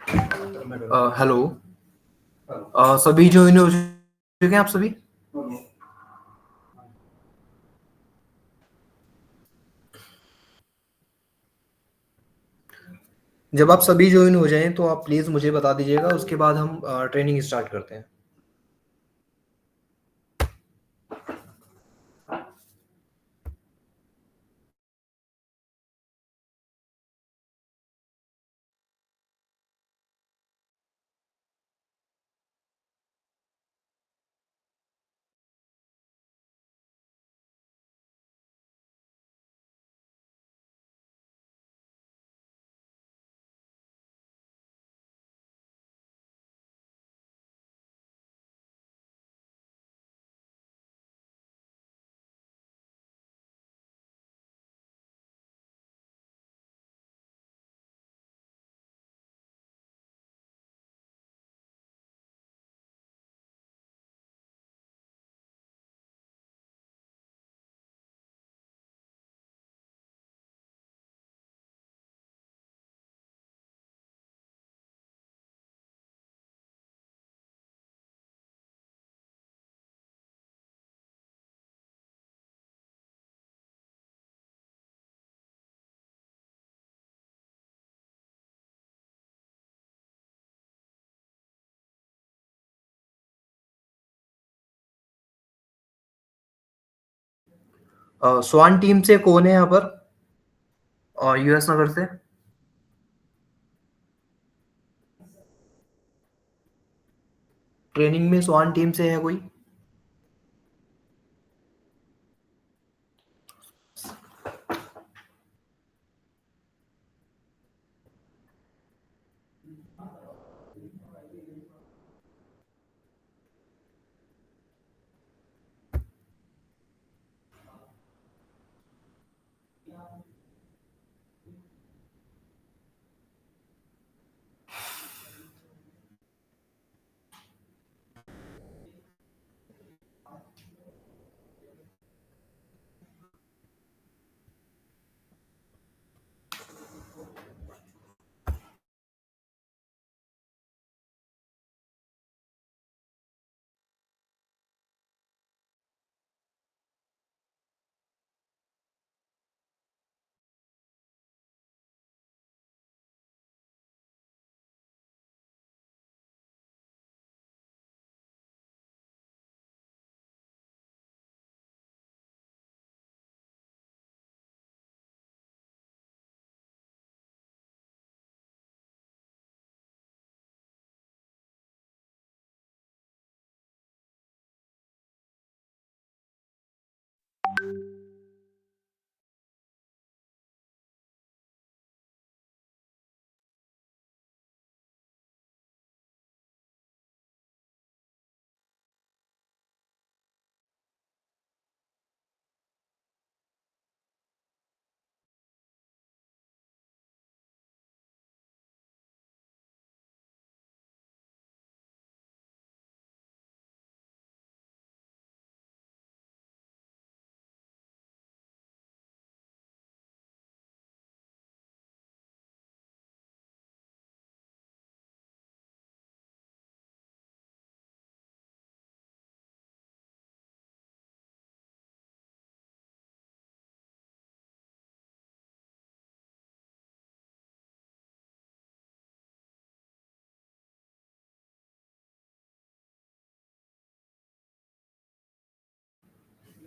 Hello. सभी join हो चुके हैं आप सभी? जब आप सभी ज्वाइन हो जाएं तो आप प्लीज़ मुझे बता दीजिएगा, उसके बाद हम ट्रेनिंग स्टार्ट करते हैं। स्वान टीम से कौन है यहाँ पर? यूएस नगर से। ट्रेनिंग में स्वान टीम से है कोई?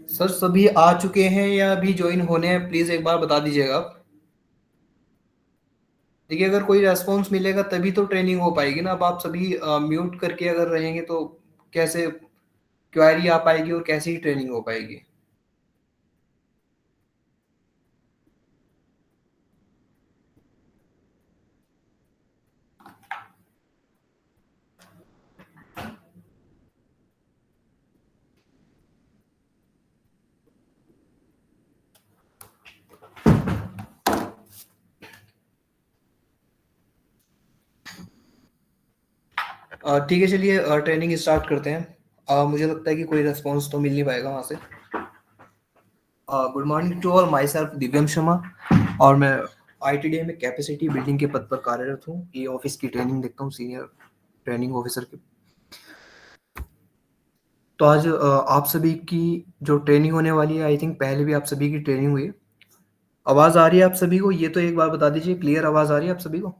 सर सभी आ चुके हैं या अभी ज्वाइन होने हैं, प्लीज़ एक बार बता दीजिएगा आप। देखिए, अगर कोई रेस्पॉन्स मिलेगा तभी तो ट्रेनिंग हो पाएगी ना। अब आप सभी म्यूट करके अगर रहेंगे तो कैसे क्वेरी आ पाएगी और कैसे ही ट्रेनिंग हो पाएगी? ठीक है, चलिए ट्रेनिंग स्टार्ट करते हैं। मुझे लगता है कि कोई रेस्पॉन्स तो मिल नहीं पाएगा वहाँ से। Good morning to all, myself Divyam Sharma. और मैं आईटीडीए में कैपेसिटी बिल्डिंग के पद पर कार्यरत हूँ। ई ऑफिस की ट्रेनिंग देखता हूँ, सीनियर ट्रेनिंग ऑफिसर की। तो आज आप सभी की जो ट्रेनिंग होने वाली है, आई थिंक पहले भी आप सभी की ट्रेनिंग हुई है। आवाज आ रही है आप सभी को? ये तो एक बार बता दीजिए, क्लियर आवाज आ रही है आप सभी को?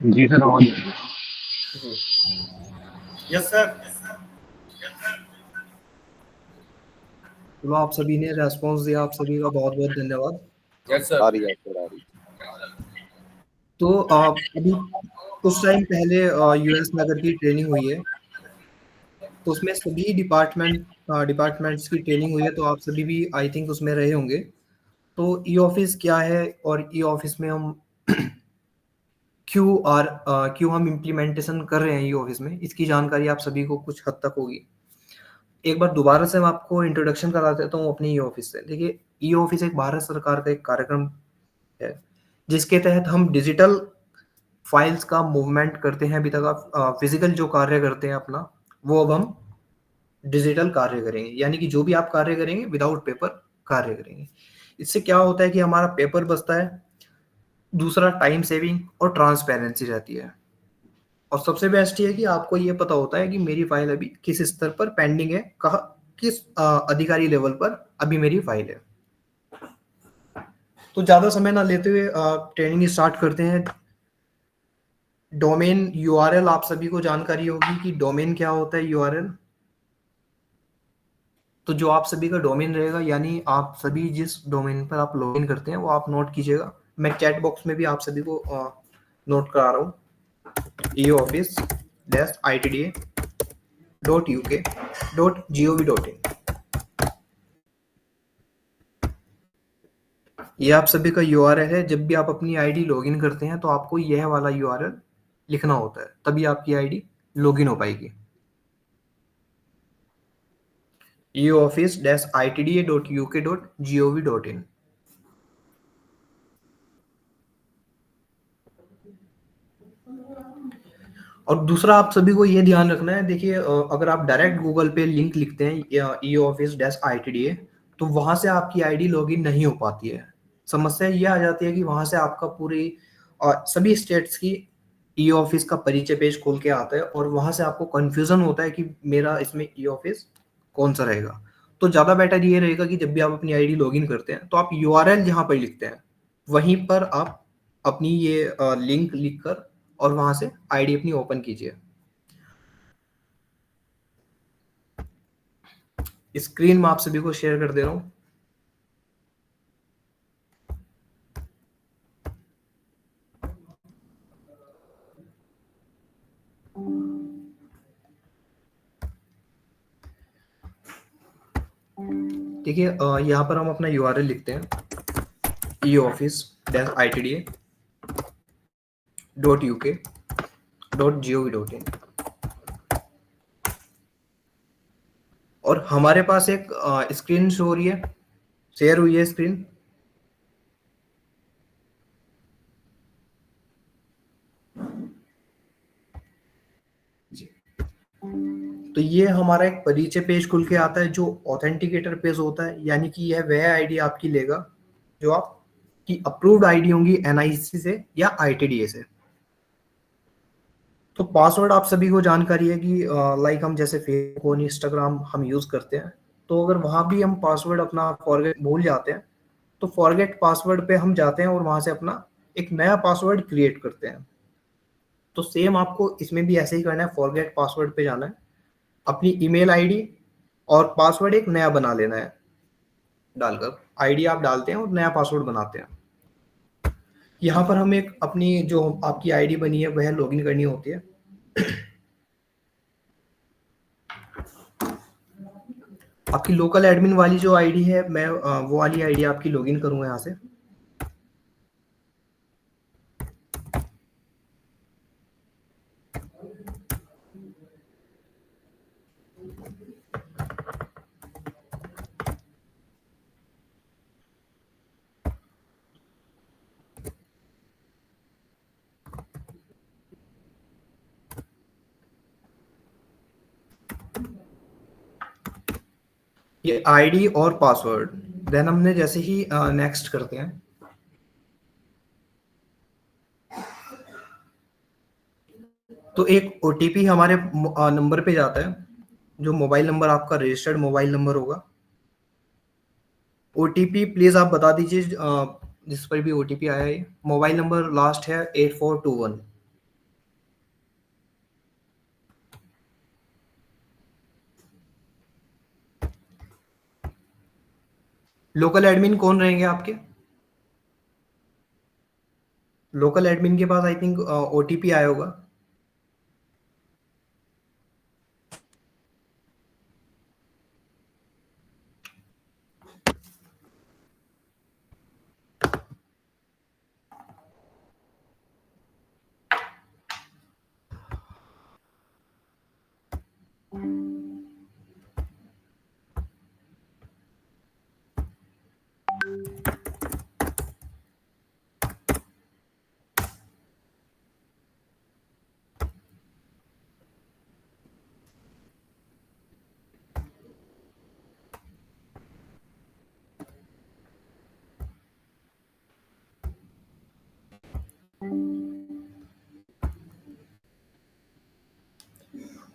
जी सर, आवाज आ रही है। Yes sir. चलो, आप सभी ने रेस्पॉन्स दिया, आप सभी का बहुत बहुत धन्यवाद। Yes sir. आ रही है सर, आ रही तो अभी कुछ टाइम पहले यूएस में अगर की ट्रेनिंग हुई है, तो उसमें सभी डिपार्टमेंट्स की ट्रेनिंग हुई है, तो आप सभी भी आई थिंक उसमें रहे होंगे। तो ई ऑफिस क्या है और ई ऑफिस में हम क्यों हम इम्प्लीमेंटेशन कर रहे हैं ई ऑफिस में, इसकी जानकारी आप सभी को कुछ हद तक होगी। एक बार दोबारा से मैं आपको इंट्रोडक्शन करा देता हूँ अपनी ई ऑफिस से। देखिए, ई ऑफिस एक भारत सरकार का एक कार्यक्रम है, जिसके तहत हम डिजिटल फाइल्स का मूवमेंट करते हैं। अभी तक आप फिजिकल जो कार्य करते हैं अपना, वो अब हम डिजिटल कार्य करेंगे, यानी कि जो भी आप कार्य करेंगे विदाउट पेपर कार्य करेंगे। इससे क्या होता है कि हमारा पेपर बचता है, दूसरा टाइम सेविंग और ट्रांसपेरेंसी रहती है, और सबसे बेस्ट ये है कि आपको ये पता होता है कि मेरी फाइल अभी किस स्तर पर पेंडिंग है, कहा किस अधिकारी लेवल पर अभी मेरी फाइल है। तो ज्यादा समय ना लेते हुए ट्रेनिंग स्टार्ट करते हैं। डोमेन यूआरएल, आप सभी को जानकारी होगी कि डोमेन क्या होता है, यूआरएल। तो जो आप सभी का डोमेन रहेगा, यानी आप सभी जिस डोमेन पर आप लॉगिन करते हैं, वो आप नोट कीजिएगा। मैं चैट बॉक्स में भी आप सभी को नोट करा रहा हूँ। eoffice-itda.uk.gov.in, ये आप सभी का यूआरएल है। जब भी आप अपनी आईडी लॉगिन करते हैं, तो आपको यह वाला यूआरएल लिखना होता है, तभी आपकी आईडी लॉगिन हो पाएगी। eoffice-itda.uk.gov.in। और दूसरा आप सभी को ये ध्यान रखना है, देखिए अगर आप डायरेक्ट गूगल पे लिंक लिखते हैं ई ऑफिस डैश ITDA, तो वहां से आपकी आईडी लॉगिन नहीं हो पाती है। समस्या ये आ जाती है कि वहां से आपका पूरी सभी स्टेट्स की ई ऑफिस का परिचय पेज खोल के आता है, और वहां से आपको कंफ्यूजन होता है कि मेरा इसमें ई ऑफिस कौन सा रहेगा। तो ज्यादा बेटर ये रहेगा कि जब भी आप अपनी आईडी लॉगिन करते हैं, तो आप यूआरएल जहां पर लिखते हैं, वहीं पर आप अपनी ये लिंक लिखकर और वहां से आईडी अपनी ओपन कीजिए। स्क्रीन में आप सभी को शेयर कर दे रहा हूं। देखिए, यहाँ पर हम अपना यूआरएल लिखते हैं, eoffice-itda.uk.gov.in, और हमारे पास एक स्क्रीन शो हो रही है, शेयर हुई है स्क्रीन। तो ये हमारा एक परिचय पेज खुल के आता है, जो ऑथेंटिकेटर पेज होता है, यानी कि यह वह आईडी आपकी लेगा जो आपकी अप्रूव्ड आईडी होंगी एनआईसी से या आईटीडीए से। तो पासवर्ड आप सभी को जानकारी है कि लाइक हम जैसे फेसबुक और इंस्टाग्राम हम यूज करते हैं, तो अगर वहां भी हम पासवर्ड अपना फॉरगेट भूल जाते हैं, तो फॉरगेट पासवर्ड पे हम जाते हैं और वहां से अपना एक नया पासवर्ड क्रिएट करते हैं। तो सेम आपको इसमें भी ऐसे ही करना है, फॉरगेट पासवर्ड पे जाना है, अपनी ईमेल आईडी और पासवर्ड एक नया बना लेना है, डालकर आईडी आप डालते हैं और नया पासवर्ड बनाते हैं। यहाँ पर हम एक अपनी जो आपकी आईडी बनी है वह लॉगिन करनी होती है। आपकी लोकल एडमिन वाली जो आईडी है, मैं वो वाली आईडी आपकी लॉगिन करूंगा यहाँ से। ये आईडी और पासवर्ड देन हमने जैसे ही नेक्स्ट करते हैं, तो एक ओटीपी हमारे नंबर पे जाता है, जो मोबाइल नंबर आपका रजिस्टर्ड मोबाइल नंबर होगा। ओटीपी प्लीज आप बता दीजिए, जिस पर भी ओटीपी आया है। मोबाइल नंबर लास्ट है 8421। लोकल एडमिन कौन रहेंगे आपके? लोकल एडमिन के पास आई थिंक ओटीपी आया होगा।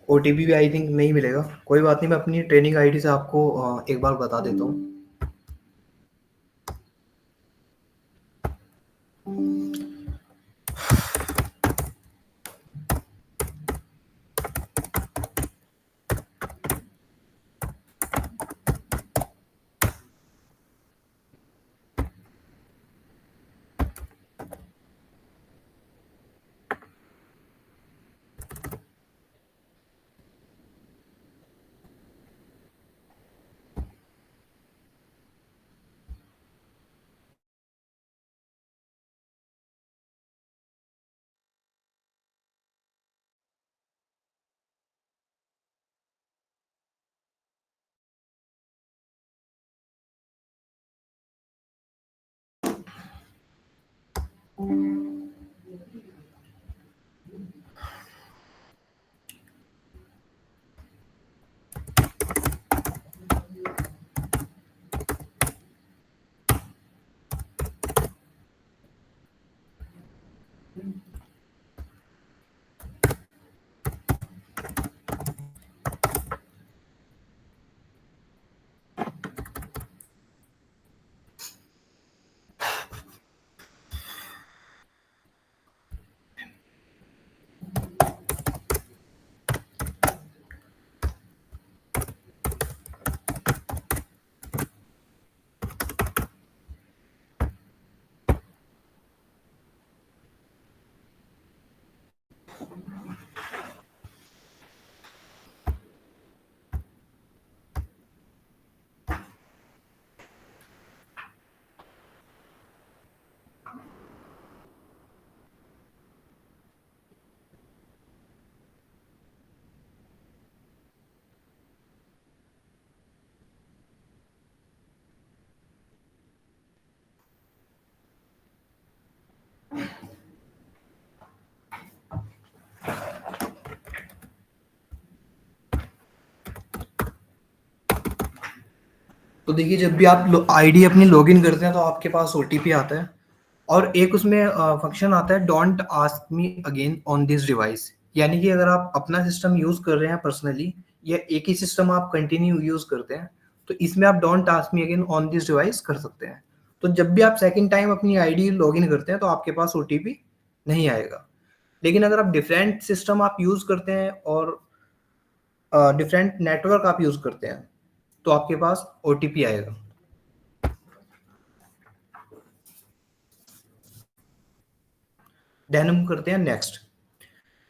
ओटीपी भी आई थिंक नहीं मिलेगा, कोई बात नहीं, मैं अपनी ट्रेनिंग आईडी से आपको एक बार बता देता हूँ। तो देखिए, जब भी आप आईडी अपनी लॉगिन करते हैं तो आपके पास ओटीपी आता है, और एक उसमें फंक्शन आता है, don't ask me again on this device. यानी कि अगर आप अपना सिस्टम यूज कर रहे हैं पर्सनली, या एक ही सिस्टम आप कंटिन्यू यूज करते हैं, तो इसमें आप don't ask me again on this device कर सकते हैं। तो जब भी आप सेकंड टाइम अपनी आईडी लॉगिन करते हैं तो आपके पास ओटीपी नहीं आएगा। लेकिन अगर आप डिफरेंट सिस्टम आप यूज करते हैं और डिफरेंट नेटवर्क आप यूज करते हैं, तो आपके पास ओटीपी आएगा। देन हम करते हैं नेक्स्ट।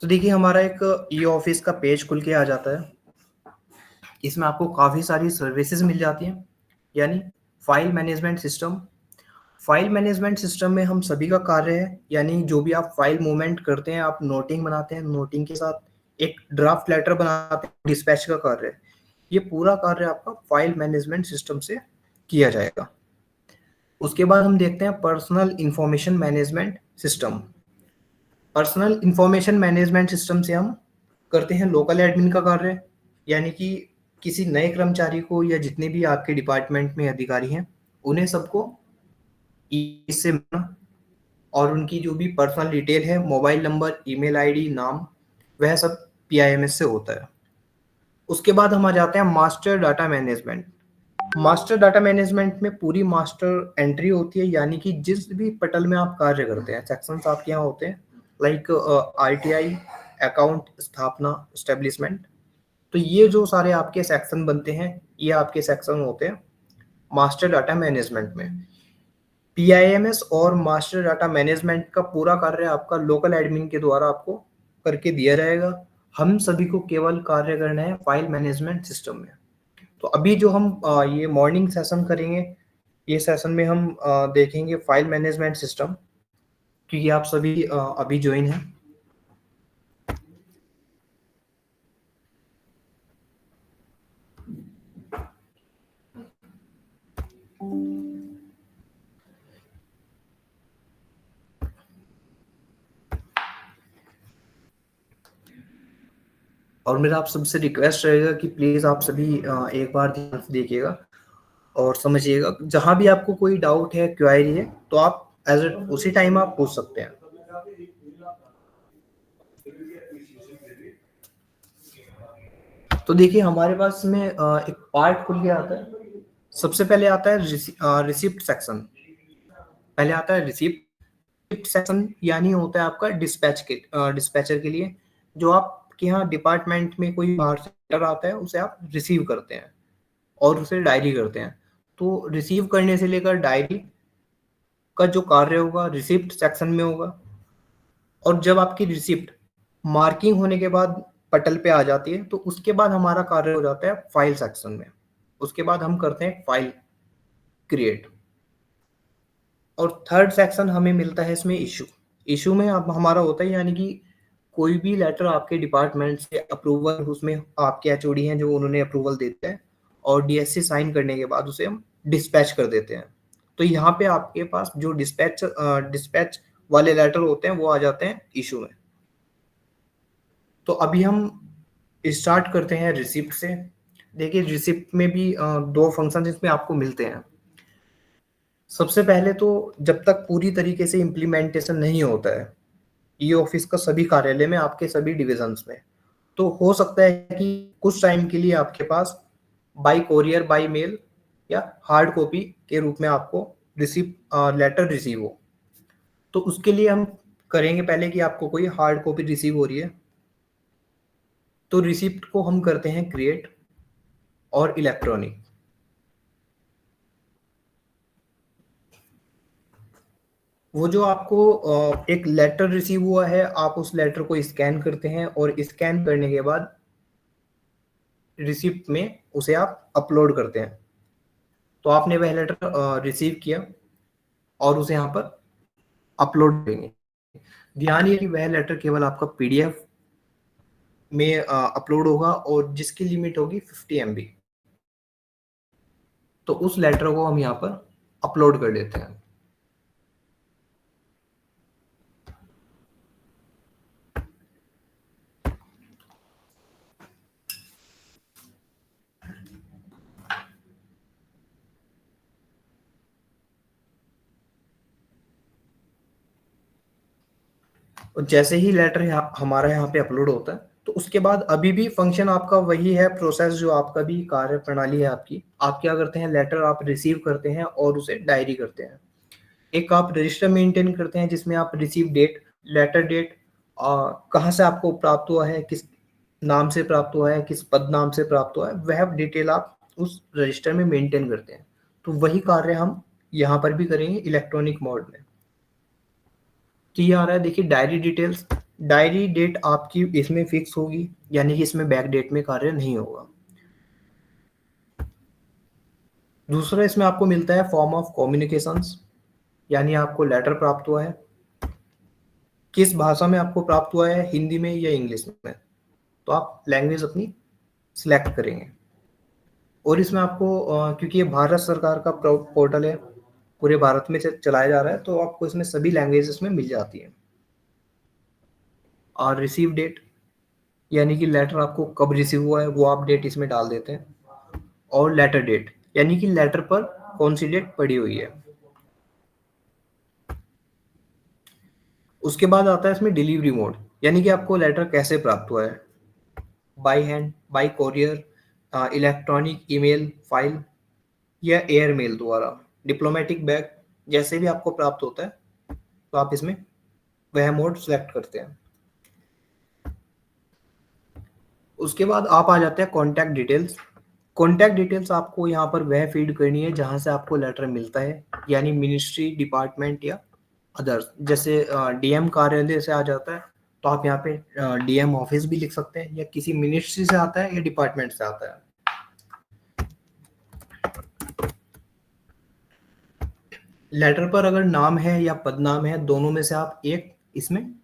तो देखिए, हमारा एक ई ऑफिस का पेज खुल के आ जाता है। इसमें आपको काफ़ी सारी सर्विसेज मिल जाती हैं, यानी file management system. File management system में हम सभी का कार्य है, यानी जो भी आप फाइल मूवमेंट करते हैं, आप नोटिंग बनाते हैं, नोटिंग के साथ एक ड्राफ्ट लेटर बनाते हैं, डिस्पैच का कार्य है। ये पूरा कार्य आपका फाइल मैनेजमेंट सिस्टम से किया जाएगा। उसके बाद हम देखते हैं personal information management system. Personal information management system से हम करते हैं लोकल एडमिन का कार्य, यानी कि किसी नए कर्मचारी को या जितने भी आपके डिपार्टमेंट में अधिकारी हैं उन्हें सबको इससे मिलना और उनकी जो भी पर्सनल डिटेल है, मोबाइल नंबर, ईमेल आईडी, नाम, वह सब पीआईएमएस से होता है। उसके बाद हम आ जाते हैं master data management. Master data management में पूरी मास्टर एंट्री होती है, यानी कि जिस भी पटल में आप कार्य करते हैं, सेक्शंस आपके यहाँ होते हैं, लाइक आरटीआई, अकाउंट, स्थापना, एस्टेब्लिशमेंट। तो ये जो सारे आपके सेक्शन बनते हैं, ये आपके सेक्शन होते हैं मास्टर डाटा मैनेजमेंट में। पीआईएमएस और मास्टर डाटा मैनेजमेंट का पूरा कार्य आपका लोकल एडमिन के द्वारा आपको करके दिया जाएगा। हम सभी को केवल कार्य करना है फाइल मैनेजमेंट सिस्टम में। तो अभी जो हम ये मॉर्निंग सेशन करेंगे, ये सेशन में हम देखेंगे फाइल मैनेजमेंट सिस्टम, क्योंकि आप सभी अभी ज्वाइन हैं। और मेरा आप सबसे रिक्वेस्ट रहेगा कि प्लीज़ आप सभी एक बार ध्यान से देखिएगा और समझिएगा। जहाँ भी आपको कोई डाउट है, क्वेरी है, तो आप उसी टाइम आप पूछ सकते हैं। तो देखिए हमारे पास में एक पार्ट खुल के आता है। सबसे पहले आता है रिसिप्ट सेक्शन। पहले आता है रिसिप्ट सेक्शन, यानी होता है आपका डिस्पैचर के लिए, जो आपके यहाँ डिपार्टमेंट में कोई बाहर से लेटर आता है, उसे आप रिसीव करते हैं और उसे डायरी करते हैं। तो रिसीव करने से लेकर डायरी का जो कार्य होगा रिसिप्ट सेक्शन में होगा। और जब आपकी रिसिप्ट मार्किंग होने के बाद पटल पे आ जाती है, तो उसके बाद हमारा कार्य हो जाता है फाइल सेक्शन में। उसके बाद हम करते हैं फाइल क्रिएट। और थर्ड सेक्शन हमें मिलता है इसमें इशू में अब हमारा होता है, यानी कि कोई भी लेटर आपके डिपार्टमेंट से अप्रूवल, उसमें आपके एचओडी हैं जो उन्होंने अप्रूवल देते हैं और डीएससी साइन करने के बाद उसे हम डिस्पैच कर देते हैं। तो यहाँ पे आपके पास जो डिस्पैच वाले लेटर होते हैं वो आ जाते हैं इशू में। तो अभी हम स्टार्ट करते हैं रिसिप्ट से। देखिए रिसिप्ट में भी दो फंक्शन इसमें आपको मिलते हैं। सबसे पहले तो जब तक पूरी तरीके से इम्प्लीमेंटेशन नहीं होता है ई ऑफिस का सभी कार्यालय में, आपके सभी डिविजन्स में, तो हो सकता है कि कुछ टाइम के लिए आपके पास बाई कोरियर, बाई मेल या हार्ड कॉपी के रूप में आपको लेटर रिसीव हो। तो उसके लिए हम करेंगे पहले कि आपको कोई हार्ड कॉपी रिसीव हो रही है, तो रिसिप्ट को हम करते हैं क्रिएट और इलेक्ट्रॉनिक। वो जो आपको एक लेटर रिसीव हुआ है, आप उस लेटर को स्कैन करते हैं और स्कैन करने के बाद रिसिप्ट में उसे आप अपलोड करते हैं। तो आपने वह लेटर रिसीव किया और उसे यहाँ पर अपलोड करेंगे। ध्यान ये कि वह लेटर केवल आपका पीडीएफ में अपलोड होगा और जिसकी लिमिट होगी 50 MB। तो उस लेटर को हम यहाँ पर अपलोड कर देते हैं। और जैसे ही लेटर हमारा यहाँ पे अपलोड होता है, तो उसके बाद अभी भी फंक्शन आपका वही है, प्रोसेस जो आपका भी कार्य प्रणाली है आपकी। आप क्या करते हैं, लेटर आप रिसीव करते हैं और उसे डायरी करते हैं। एक आप रजिस्टर मेंटेन करते हैं जिसमें आप रिसीव डेट, लेटर डेट, कहाँ से आपको प्राप्त हुआ है, किस नाम से प्राप्त हुआ है, किस पद नाम से प्राप्त हुआ है, वह डिटेल आप उस रजिस्टर में मेंटेन करते हैं। तो वही कार्य हम यहाँ पर भी करेंगे इलेक्ट्रॉनिक मोड में। तो ये आ रहा है, देखिए डायरी डिटेल्स। डायरी डेट आपकी इसमें फिक्स होगी, यानी कि इसमें बैक डेट में कार्य नहीं होगा। दूसरा इसमें आपको मिलता है फॉर्म ऑफ कम्युनिकेशंस, यानी आपको लेटर प्राप्त हुआ है, किस भाषा में आपको प्राप्त हुआ है, हिंदी में या इंग्लिश में, तो आप लैंग्वेज अपनी सिलेक्ट करेंगे। और इसमें आपको क्योंकि ये भारत सरकार का पोर्टल है, पूरे भारत में चलाया जा रहा है, तो आपको इसमें सभी लैंग्वेजेस में मिल जाती है। और रिसीव डेट, यानी कि लेटर आपको कब रिसीव हुआ है वो आप डेट इसमें डाल देते हैं। और लेटर डेट, यानी कि लेटर पर कौन सी डेट पड़ी हुई है। उसके बाद आता है इसमें डिलीवरी मोड, यानी कि आपको लेटर कैसे प्राप्त हुआ है, by hand, bye courier, electronic email file या एयर मेल द्वारा, डिप्लोमेटिक बैग, जैसे भी आपको प्राप्त होता है तो आप इसमें वह मोड सेलेक्ट करते हैं। उसके बाद आप आ जाते हैं कॉन्टैक्ट डिटेल्स। कॉन्टैक्ट डिटेल्स आपको यहाँ पर वह फीड करनी है जहाँ से आपको लेटर मिलता है, यानी मिनिस्ट्री, डिपार्टमेंट या अदर्स। जैसे डीएम कार्यालय से आ जाता है तो आप यहाँ पे डीएम ऑफिस भी लिख सकते हैं, या किसी मिनिस्ट्री से आता है या डिपार्टमेंट से आता है। लेटर पर अगर नाम है या पदनाम है, दोनों में से आप एक इसमें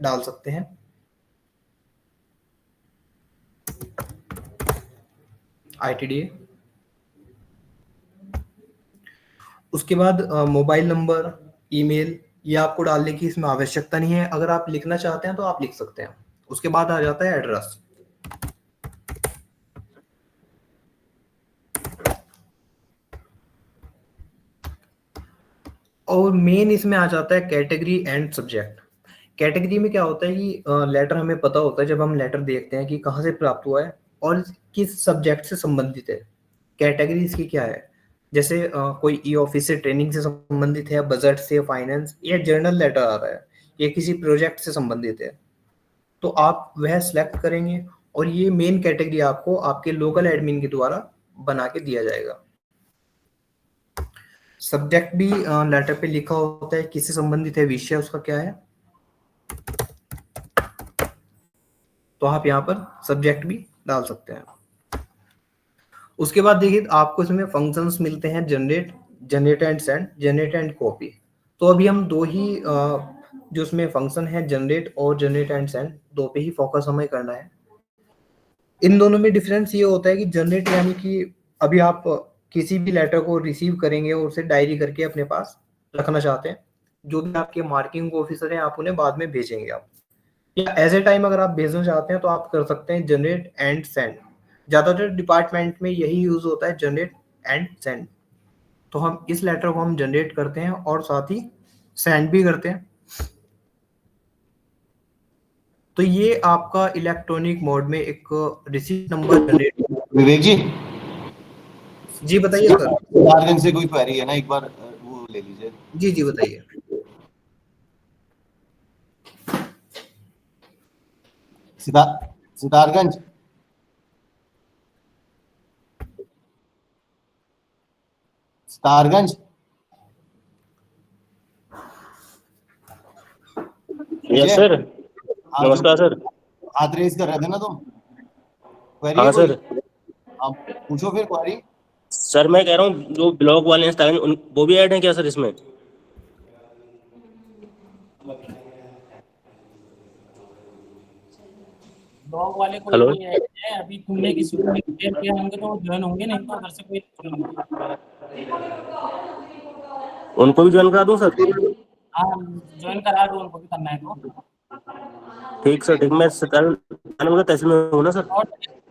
डाल सकते हैं। ITDA। उसके बाद मोबाइल नंबर, ईमेल, ये आपको डालने की इसमें आवश्यकता नहीं है। अगर आप लिखना चाहते हैं तो आप लिख सकते हैं। उसके बाद आ जाता है एड्रेस। और मेन इसमें आ जाता है कैटेगरी एंड सब्जेक्ट। कैटेगरी में क्या होता है कि लेटर हमें पता होता है जब हम लेटर देखते हैं कि कहाँ से प्राप्त हुआ है और किस सब्जेक्ट से संबंधित है। कैटेगरी इसकी क्या है, जैसे कोई ई ऑफिस से ट्रेनिंग से संबंधित है, बजट से, फाइनेंस, या जर्नल लेटर आ रहा है, या किसी प्रोजेक्ट से संबंधित है, तो आप वह सिलेक्ट करेंगे और ये मेन कैटेगरी आपको आपके लोकल एडमिन के द्वारा बना के दिया जाएगा। सब्जेक्ट भी लेटर पे लिखा होता है, किससे संबंधित है, विषय उसका क्या है, तो आप यहाँ पर सब्जेक्ट भी डाल सकते हैं। उसके बाद देखिए आपको इसमें फंक्शंस मिलते हैं, generate, generate and send, generate and copy. तो अभी हम दो ही जो उसमें फंक्शन है, जनरेट और जनरेट एंड सेंड, दो पे ही फोकस हमें करना है। इन दोनों में डिफरेंस ये होता है कि जनरेट यानी कि अभी आप किसी भी लेटर को रिसीव करेंगे और उसे डायरी करके अपने पास रखना चाहते हैं, जो भी आपके मार्किंग ऑफिसर हैं आप उन्हें बाद में भेजेंगे आप, या एज ए टाइम अगर आप भेजना चाहते हैं तो आप कर सकते हैं जनरेट एंड सेंड। ज्यादातर डिपार्टमेंट में यही यूज होता है, जनरेट एंड सेंड। तो हम इस लेटर को हम जनरेट करते हैं और साथ ही सेंड भी करते हैं। तो ये आपका इलेक्ट्रॉनिक मोड में एक रिसीप्ट नंबर जनरेट। विवेक जी, जी बताइए सर। सिद्धार्थगंज से कोई क्वेरी है ना, एक बार वो ले लीजिए। जी जी बताइए। सिद्धार्थगंज। सितारगंज। Yes sir. हाँ, नमस्कार सर। हाथ रेज कर रहे थे ना तुम? क्वेरी है हाँ कोई? सर। आप पूछो फिर क्वेरी। सर मैं कह रहा हूँ जो ब्लॉक वाले हैं वो भी ऐड हैं क्या सर इसमें? ब्लॉग वाले कोई हेलो। नहीं है। अभी तुमने किसी को क्लियर किया होंगे तो वो ज्वाइन होंगे, नहीं तो उधर से कोई join होंगे। उनको भी ज्वाइन करा दूँ सर? हाँ ज्वाइन करा दो, उनको भी करना है तो। ठीक सर, ठीक। मैं तहसील में हूँ ना सर। और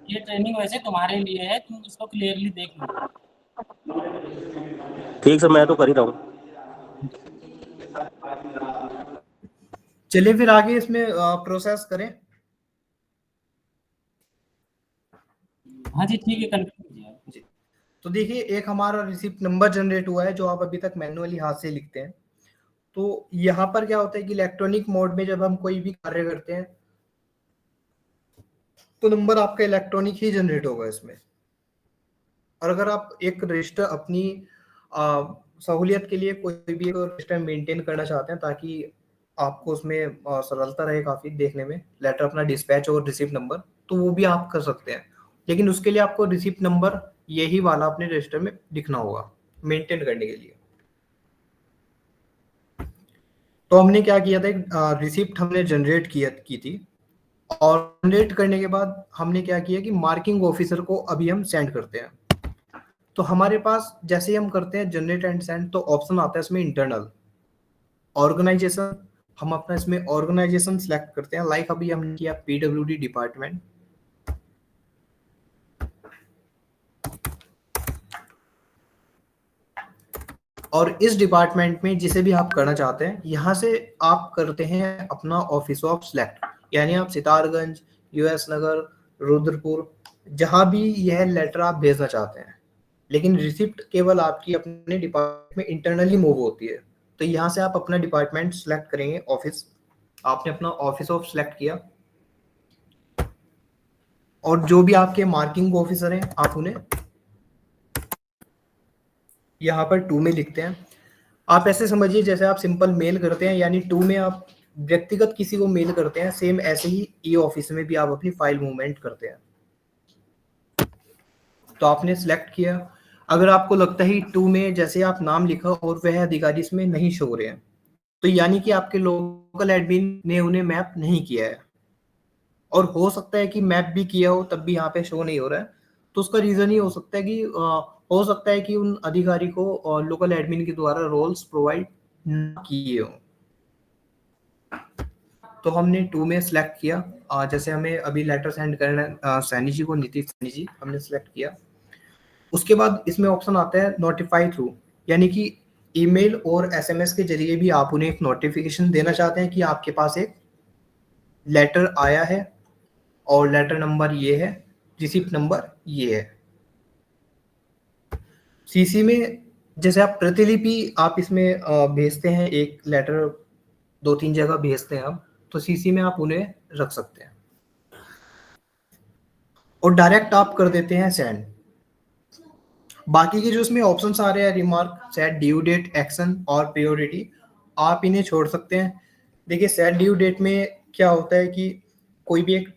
ये ट्रेनिंग वैसे तुम्हारे लिए है, तुम इसको क्लियरली देख लो। ठीक सर, मैं तो कर ही रहा हूँ। चलिए फिर आगे इसमें प्रोसेस करें। हाँ जी ठीक है, कंटिन्यू कीजिए। जी, तो देखिए एक हमारा रिसिप्ट नंबर जनरेट हुआ है जो आप अभी तक मैन्युअली हाथ से लिखते हैं। तो यहाँ पर क्या होता है कि इलेक्ट्रॉनिक मोड में जब हम कोई भी कार्य करते हैं तो नंबर आपका इलेक्ट्रॉनिक ही जनरेट होगा इसमें। और अगर आप एक रजिस्टर अपनी सहूलियत के लिए कोई भी एक रजिस्टर मेंटेन करना चाहते हैं ताकि आपको उसमें सरलता रहे काफी देखने में, लेटर अपना डिस्पैच और रिसिप्ट नंबर, तो वो भी आप कर सकते हैं। लेकिन उसके लिए आपको रिसिप्ट नंबर यही वाला अपने रजिस्टर में लिखना होगा मेंटेन करने के लिए। तो हमने क्या किया था, रिसिप्ट हमने जनरेट की थी, और जनरेट करने के बाद हमने क्या किया कि मार्किंग ऑफिसर को अभी हम सेंड करते हैं। तो हमारे पास जैसे ही हम करते हैं जनरेट एंड सेंड तो ऑप्शन आता है इसमें इंटरनल ऑर्गेनाइजेशन। हम अपना इसमें ऑर्गेनाइजेशन सिलेक्ट करते हैं, लाइक अभी हमने किया पीडब्ल्यूडी डिपार्टमेंट। और इस डिपार्टमेंट में जिसे भी आप करना चाहते हैं, यहाँ से आप करते हैं अपना ऑफिस ऑफ सेलेक्ट, यानी आप सितारगंज, यूएस नगर, रुद्रपुर, जहाँ भी यह लेटर आप भेजना चाहते हैं, लेकिन रिसिप्ट केवल आपकी अपने डिपार्टमेंट में इंटरनली मूव होती है। तो यहाँ से आप अपना डिपार्टमेंट सेलेक्ट करेंगे, ऑफिस, आपने अपना ऑफिस ऑफ सेलेक्ट किया, और जो भी आपके मार्किंग ऑफिसर हैं आप उन्हें यहाँ पर 2 में लिखते हैं। आप ऐसे समझिए जैसे आप सिंपल मेल करते हैं, यानी 2 में आप व्यक्तिगत किसी को मेल करते हैं, सेम ऐसे ही ई ऑफिस में भी आप अपनी फाइल मूवमेंट करते हैं। तो आपने सेलेक्ट किया। अगर आपको लगता है 2 में जैसे आप नाम लिखा और वह अधिकारी इसमें नहीं शो हो रहे हैं, तो यानी कि आपके लोकल एडमिन ने उन्हें मैप नहीं किया है, और हो सकता है कि मैप भी किया हो तब भी यहाँ पे शो नहीं हो रहा है। तो उसका रीजन ये हो सकता है कि हो सकता है कि उन अधिकारी को लोकल एडमिन के द्वारा रोल्स प्रोवाइड न किए हों। तो हमने 2 में सेलेक्ट किया। जैसे हमें अभी लेटर सेंड करना है सैनी जी को, नीतीश सैनी जी, हमने सेलेक्ट किया। उसके बाद इसमें ऑप्शन आता है नोटिफाई थ्रू, यानी कि ईमेल और एसएमएस के जरिए भी आप उन्हें एक नोटिफिकेशन देना चाहते हैं कि आपके पास एक लेटर आया है और लेटर नंबर ये है, रिसिप्ट नंबर ये है। सीसी में जैसे आप प्रतिलिपि आप इसमें भेजते हैं, एक लेटर 2-3 जगह भेजते हैं आप, तो सीसी में आप उन्हें रख सकते हैं, और डायरेक्ट आप कर देते हैं सेंड। बाकी के जो इसमें ऑप्शंस आ रहे हैं, remark, set due date, action और प्रायोरिटी, आप इन्हें छोड़ सकते हैं। देखिए सेट ड्यू डेट में क्या होता है कि कोई भी एक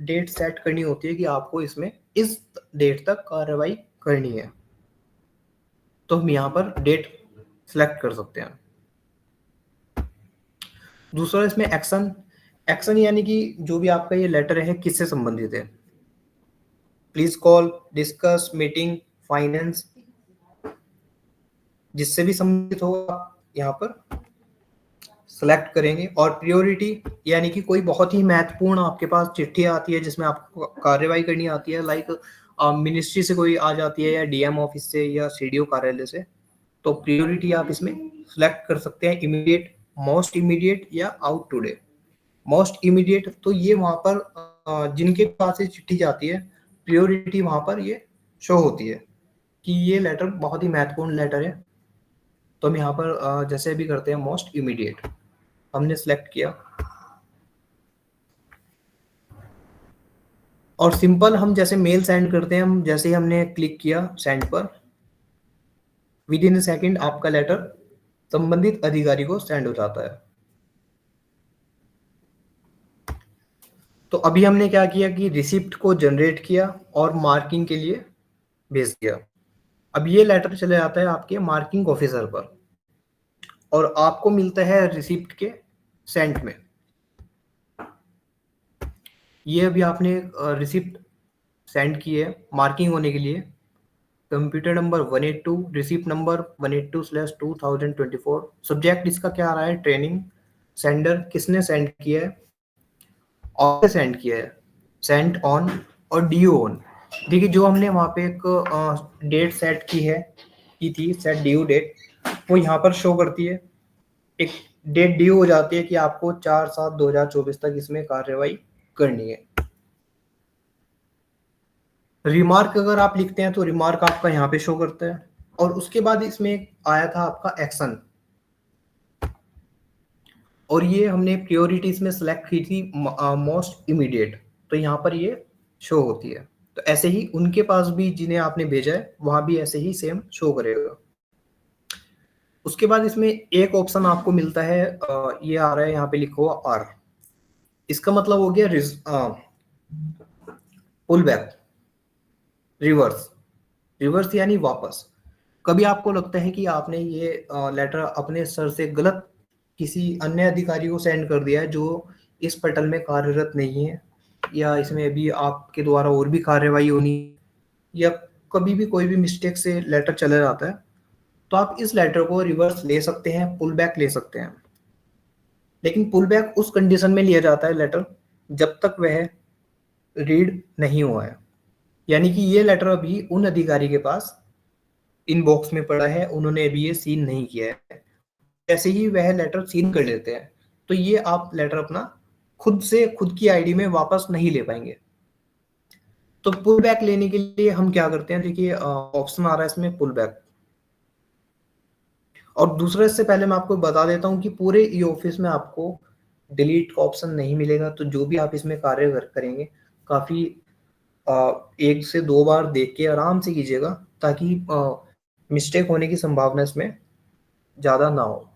डेट सेट करनी होती है कि आपको इसमें इस डेट तक कार्रवाई करनी है, तो हम यहाँ पर डेट सेलेक्ट कर सकते हैं। दूसरा इसमें एक्शन, एक्शन यानी कि जो भी आपका ये लेटर है किससे संबंधित है, please call, discuss, meeting, finance, जिससे भी संबंधित हो आप यहाँ पर सेलेक्ट करेंगे। और प्रायोरिटी यानी कि कोई बहुत ही महत्वपूर्ण आपके पास चिट्ठी आती है जिसमें आपको कार्यवाही करनी आती है, लाइक मिनिस्ट्री से कोई आ जाती है, या डीएम ऑफिस से, या सीडीओ कार्यालय से, तो प्रायोरिटी आप इसमें सेलेक्ट कर सकते हैं, इमीडिएट, मोस्ट इमीडिएट या आउट टुडे। मोस्ट इमीडिएट तो ये वहां पर जिनके पास ये चिट्ठी जाती है, प्रायोरिटी वहां पर ये शो होती है कि ये लेटर बहुत ही महत्वपूर्ण लेटर है, तो हम यहाँ पर जैसे भी करते हैं मोस्ट इमीडिएट, हमने सेलेक्ट किया। और सिंपल हम जैसे मेल सेंड करते हैं, हम जैसे ही हमने क्लिक किया सेंड पर, विद इन अ सेकेंड आपका लेटर संबंधित अधिकारी को सेंड हो जाता है। तो अभी हमने क्या किया कि रिसिप्ट को जनरेट किया और मार्किंग के लिए भेज दिया। अब ये लेटर चले जाता है आपके मार्किंग ऑफिसर पर, और आपको मिलता है रिसिप्ट के सेंट में। ये अभी आपने रिसिप्ट सेंड की है मार्किंग होने के लिए, computer number 182, receipt number 182/2024, subject इसका क्या आ रहा है, ट्रेनिंग, सेंडर किसने सेंड किया है, और सेंड किया है, सेंट ऑन और ड्यू ऑन। देखिए जो हमने वहां पे एक डेट सेट की थी सेट ड्यू डेट, वो यहाँ पर शो करती है, एक डेट ड्यू हो जाती है कि आपको 4/7/2024 तक इसमें कार्रवाई करनी है। रिमार्क अगर आप लिखते हैं तो रिमार्क आपका यहाँ पे शो करता है। और उसके बाद इसमें आया था आपका एक्शन, और ये हमने प्रायोरिटीज में सेलेक्ट की थी मोस्ट इमीडिएट, तो यहाँ पर ये शो होती है। तो ऐसे ही उनके पास भी जिन्हें आपने भेजा है वहां भी ऐसे ही सेम शो करेगा। उसके बाद इसमें एक ऑप्शन आपको मिलता है, ये आ रहा है यहाँ पे लिखा हुआ आर, इसका मतलब हो गया पुल बैक, रिवर्स, रिवर्स यानी वापस। कभी आपको लगता है कि आपने ये लेटर अपने सर से गलत किसी अन्य अधिकारी को सेंड कर दिया है जो इस पटल में कार्यरत नहीं है, या इसमें अभी आपके द्वारा और भी कार्यवाही होनी, या कभी भी कोई भी मिस्टेक से लेटर चला जाता है, तो आप इस लेटर को रिवर्स ले सकते हैं, पुल बैक ले सकते हैं। लेकिन पुल बैक उस कंडीशन में लिया जाता है लेटर जब तक वह रीड नहीं हुआ है, यानी कि ये लेटर अभी उन अधिकारी के पास इनबॉक्स में पड़ा है, उन्होंने अभी ये सीन नहीं किया है, जैसे ही वह लेटर सीन कर लेते हैं तो ये आप लेटर अपना खुद से खुद की आईडी में वापस नहीं ले पाएंगे। तो पुल बैक लेने के लिए हम क्या करते हैं, देखिए ऑप्शन आ रहा है इसमें पुल बैक। और दूसरा, इससे पहले मैं आपको बता देता हूँ कि पूरे ई ऑफिस में आपको डिलीट का ऑप्शन नहीं मिलेगा। तो जो भी आप इसमें कार्य करेंगे काफी 1 से 2 बार देख के आराम से कीजिएगा, ताकि मिस्टेक होने की संभावना इसमें ज्यादा ना हो।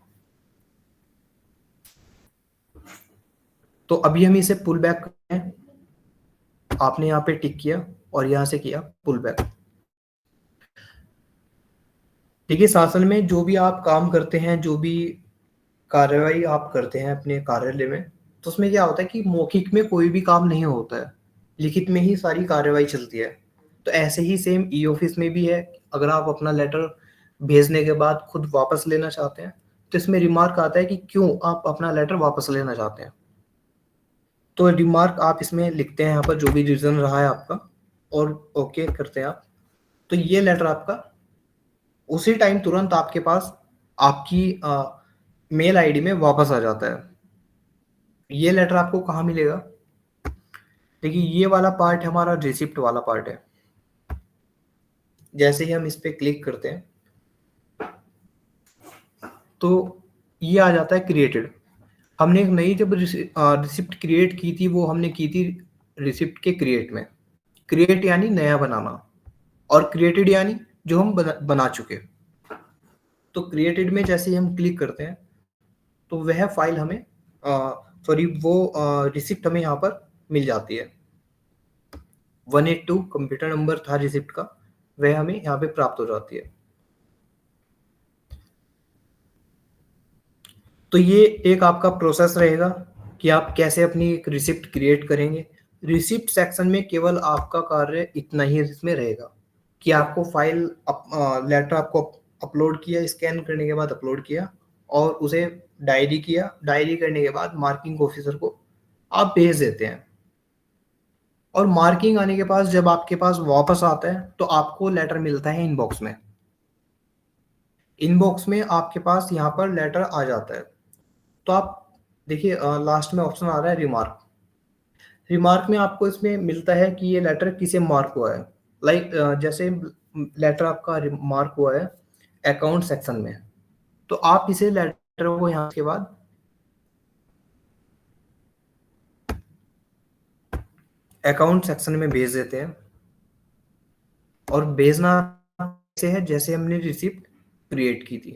तो अभी हम इसे पुल बैक करते हैं। आपने यहाँ पे टिक किया और यहाँ से किया पुल बैक। देखिए शासन में जो भी आप काम करते हैं, जो भी कार्रवाई आप करते हैं अपने कार्यालय में, तो उसमें क्या होता है कि मौखिक में कोई भी काम नहीं होता है, लिखित में ही सारी कार्रवाई चलती है। तो ऐसे ही सेम ई ऑफिस में भी है। अगर आप अपना लेटर भेजने के बाद खुद वापस लेना चाहते हैं तो इसमें रिमार्क आता है कि क्यों आप अपना लेटर वापस लेना चाहते हैं। तो रिमार्क आप इसमें लिखते हैं यहाँ पर जो भी रीजन रहा है आपका, और ओके करते हैं आप। तो ये लेटर आपका उसी टाइम तुरंत आपके पास आपकी मेल आईडी में वापस आ जाता है। ये लेटर आपको कहाँ मिलेगा, देखिए ये वाला पार्ट हमारा रिसिप्ट वाला पार्ट है। जैसे ही हम इस पे क्लिक करते हैं तो ये आ जाता है क्रिएटेड। हमने एक नई जब रिसिप्ट क्रिएट की थी, वो हमने की थी रिसिप्ट के क्रिएट में। क्रिएट यानी नया बनाना, और क्रिएटेड यानी जो हम बना चुके। तो क्रिएटेड में जैसे ही हम क्लिक करते हैं तो वह फाइल हमें सॉरी वो रिसिप्ट हमें यहाँ पर मिल जाती है। 182 कंप्यूटर नंबर था रिसिप्ट का, वह हमें यहाँ पे प्राप्त हो जाती है। तो ये एक आपका प्रोसेस रहेगा कि आप कैसे अपनी एक रिसिप्ट क्रिएट करेंगे। रिसिप्ट सेक्शन में केवल आपका कार्य इतना ही इसमें रहेगा कि आपको फाइल लेटर आपको अपलोड किया, स्कैन करने के बाद अपलोड किया और उसे डायरी किया। डायरी करने के बाद मार्किंग ऑफिसर को आप भेज देते हैं, और मार्किंग आने के पास जब आपके पास वापस आता है तो आपको लेटर मिलता है इनबॉक्स में। इनबॉक्स में आपके पास यहाँ पर लेटर आ जाता है। तो आप देखिए लास्ट में ऑप्शन आ रहा है रिमार्क। रिमार्क में आपको इसमें मिलता है कि ये लेटर किसे मार्क हुआ है। लाइक जैसे लेटर आपका मार्क हुआ है अकाउंट सेक्शन में, तो आप इसे लेटर को यहाँ के बाद अकाउंट सेक्शन में भेज देते हैं। और भेजना ऐसे है जैसे हमने रिसिप्ट क्रिएट की थी,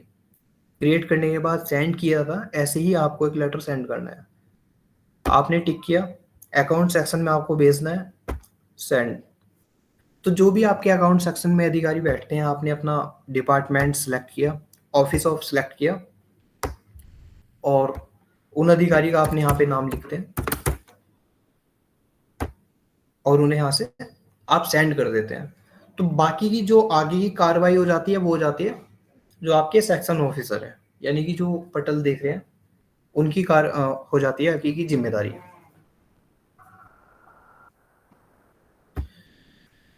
क्रिएट करने के बाद सेंड किया था, ऐसे ही आपको एक लेटर सेंड करना है। आपने टिक किया, अकाउंट सेक्शन में आपको भेजना है सेंड। तो जो भी आपके अकाउंट सेक्शन में अधिकारी बैठते हैं, आपने अपना डिपार्टमेंट सेलेक्ट किया, ऑफिस ऑफ सेलेक्ट किया, और उन अधिकारी का आपने यहाँ पे नाम लिखते हैं और उन्हें यहाँ से आप सेंड कर देते हैं। तो बाकी की जो आगे की कार्रवाई हो जाती है वो हो जाती है जो आपके सेक्शन ऑफिसर है, यानी कि जो पटल देख रहे हैं उनकी हो जाती है हकीकी जिम्मेदारी।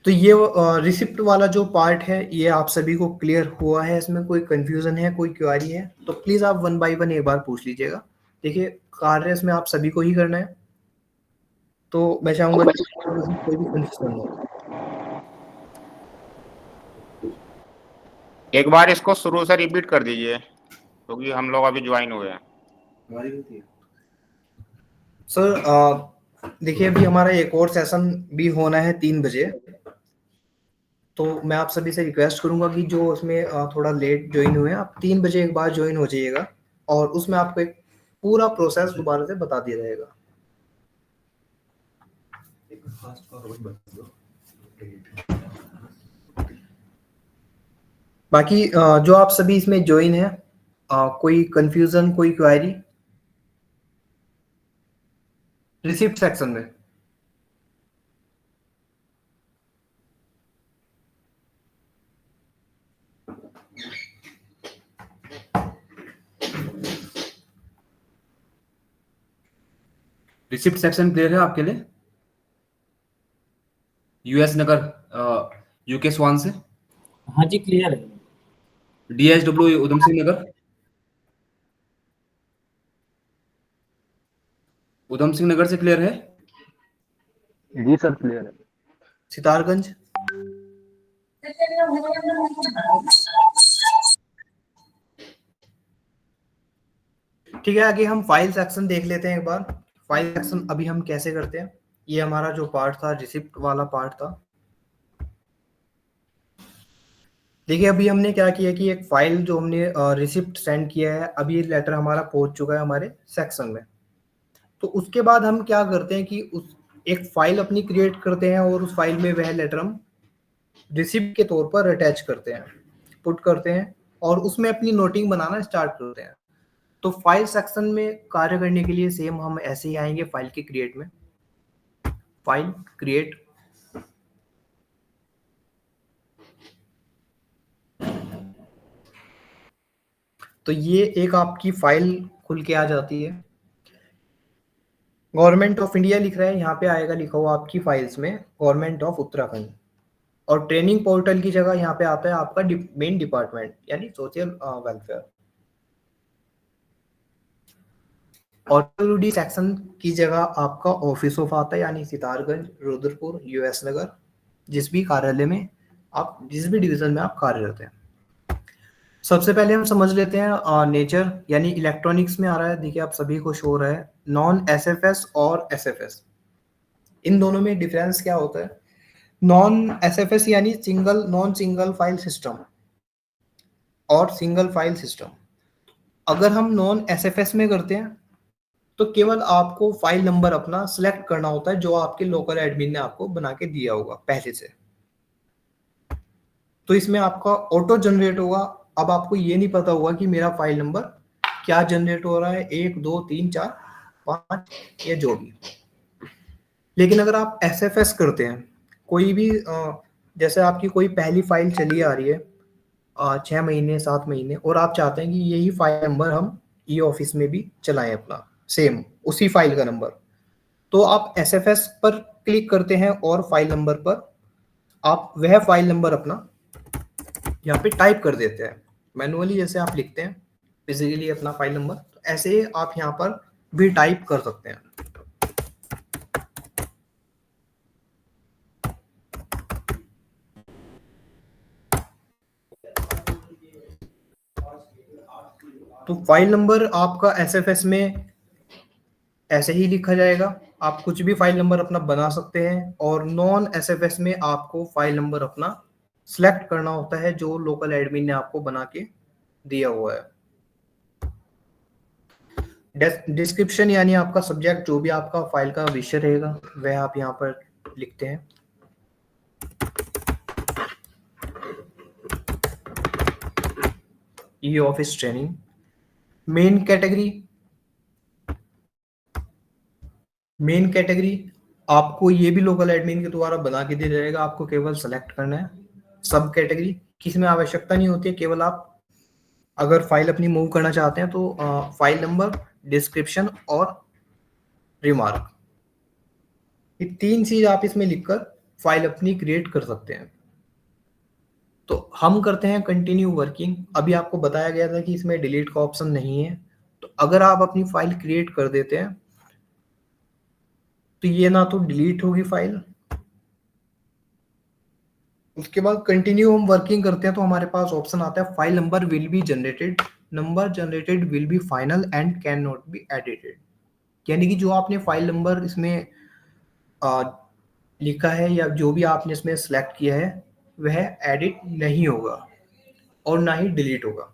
तो ये रिसिप्ट वाला जो पार्ट है ये आप सभी को क्लियर हुआ है? इसमें कोई कंफ्यूजन है, कोई क्वेरी है तो प्लीज आप 1 बाय 1 एक बार पूछ लीजिएगा। देखिए कार्य इसमें आप सभी को ही करना है, तो मैं चाहूंगा कोई भी कंफ्यूजन हो। एक बार इसको शुरू से रिपीट कर दीजिए क्योंकि हम लोग अभी ज्वाइन हुए हैं। सर देखिए अभी हमारा एक और सेशन भी होना है 3 बजे, तो मैं आप सभी से रिक्वेस्ट करूंगा कि जो उसमें थोड़ा लेट ज्वाइन हुए हैं, आप 3 बजे एक बार ज्वाइन हो जाइएगा, और उसमें आपको एक पूरा प्रोसेस दोबारा से बता दिया जाएगा। बाकी जो आप सभी इसमें ज्वाइन है, कोई कंफ्यूजन, कोई क्वेरी रिसिप्ट सेक्शन में? रिसिप्ट सेक्शन क्लियर है आपके लिए? यूएस नगर यूके स्वान से। हाँ जी क्लियर है। DHW उधम सिंह नगर, उधम सिंह नगर से क्लियर है? जी सर क्लियर है। सितारगंज, ठीक है। आगे हम फाइल सेक्शन देख लेते हैं एक बार। फाइल सेक्शन अभी हम कैसे करते हैं, ये हमारा जो पार्ट था रिसिप्ट वाला पार्ट था। देखिए अभी हमने क्या किया कि एक फाइल जो हमने रिसिप्ट सेंड किया है, अभी ये लेटर हमारा पहुंच चुका है हमारे सेक्शन में। तो उसके बाद हम क्या करते हैं कि उस एक फाइल अपनी क्रिएट करते हैं और उस फाइल में वह लेटर हम रिसिप्ट के तौर पर अटैच करते हैं, पुट करते हैं और उसमें अपनी नोटिंग बनाना स्टार्ट करते हैं। तो फाइल सेक्शन में कार्य करने के लिए सेम हम ऐसे ही आएंगे फाइल के क्रिएट में, फाइल क्रिएट, तो ये एक आपकी फाइल खुल के आ जाती है। गवर्नमेंट ऑफ इंडिया लिख रहा है, यहाँ पे आएगा लिखा हुआ आपकी फाइल्स में गवर्नमेंट ऑफ उत्तराखंड, और ट्रेनिंग पोर्टल की जगह यहाँ पे आता है आपका मेन डिपार्टमेंट यानी सोशल वेलफेयर। ऑटोडी सेक्शन की जगह आपका ऑफिस ऑफ आता है यानी सितारगंज, रुद्रपुर, यूएस नगर, जिस भी कार्यालय में आप, जिस भी डिवीजन में आप कार्यरत हैं। सबसे पहले हम समझ लेते हैं नेचर, यानी इलेक्ट्रॉनिक्स में आ रहा है, देखिए आप सभी को शो हो रहा है नॉन एसएफएस और एसएफएस, इन दोनों में डिफरेंस क्या होता है। नॉन एसएफएस यानी single non single file system और सिंगल फाइल सिस्टम। अगर हम नॉन एसएफएस में करते हैं तो केवल आपको फाइल नंबर अपना सिलेक्ट करना होता है जो आपके लोकल एडमिन ने आपको बना के दिया होगा पहले से, तो इसमें आपका ऑटो जनरेट होगा। अब आपको ये नहीं पता होगा कि मेरा फाइल नंबर क्या जनरेट हो रहा है, 1 2 3 4 5 या जो भी। लेकिन अगर आप एसएफएस करते हैं, कोई भी जैसे आपकी कोई पहली फाइल चली आ रही है 6 महीने 7 महीने, और आप चाहते हैं कि यही फाइल नंबर हम ई ऑफिस में भी चलाएं अपना सेम उसी फाइल का नंबर, तो आप एसएफएस पर क्लिक करते हैं और फाइल नंबर पर आप वह फाइल नंबर अपना यहाँ पे टाइप कर देते हैं मैनुअली, जैसे आप लिखते हैं फिजिकली अपना फाइल नंबर, तो ऐसे ही आप यहाँ पर भी टाइप कर सकते हैं। तो फाइल नंबर आपका एसएफएस में ऐसे ही लिखा जाएगा, आप कुछ भी फाइल नंबर अपना बना सकते हैं, और नॉन एसएफएस में आपको फाइल नंबर अपना सिलेक्ट करना होता है जो लोकल एडमिन ने आपको बना के दिया हुआ है। डिस्क्रिप्शन यानी आपका सब्जेक्ट, जो भी आपका फाइल का विषय रहेगा वह आप यहाँ पर लिखते हैं। E office training. Main category, main category आपको ये भी लोकल एडमिन के द्वारा बना के दिया जाएगा, आपको केवल सेलेक्ट करना है। सब कैटेगरी किसी में आवश्यकता नहीं होती है, केवल आप अगर फाइल अपनी मूव करना चाहते हैं तो फाइल नंबर, डिस्क्रिप्शन और रिमार्क, ये 3 चीज आप इसमें लिखकर फाइल अपनी क्रिएट कर सकते हैं। तो हम करते हैं कंटिन्यू वर्किंग। अभी आपको बताया गया था कि इसमें डिलीट का ऑप्शन नहीं है, तो अगर आप अपनी फाइल क्रिएट कर देते हैं तो ये ना तो डिलीट होगी फाइल, उसके बाद कंटिन्यू हम वर्किंग करते हैं तो हमारे पास ऑप्शन आता है file number will be generated, number generated will be final and can not be edited, यानी कि जो आपने फाइल नंबर इसमें लिखा है या जो भी आपने इसमें सेलेक्ट किया है वह एडिट नहीं होगा और ना ही डिलीट होगा।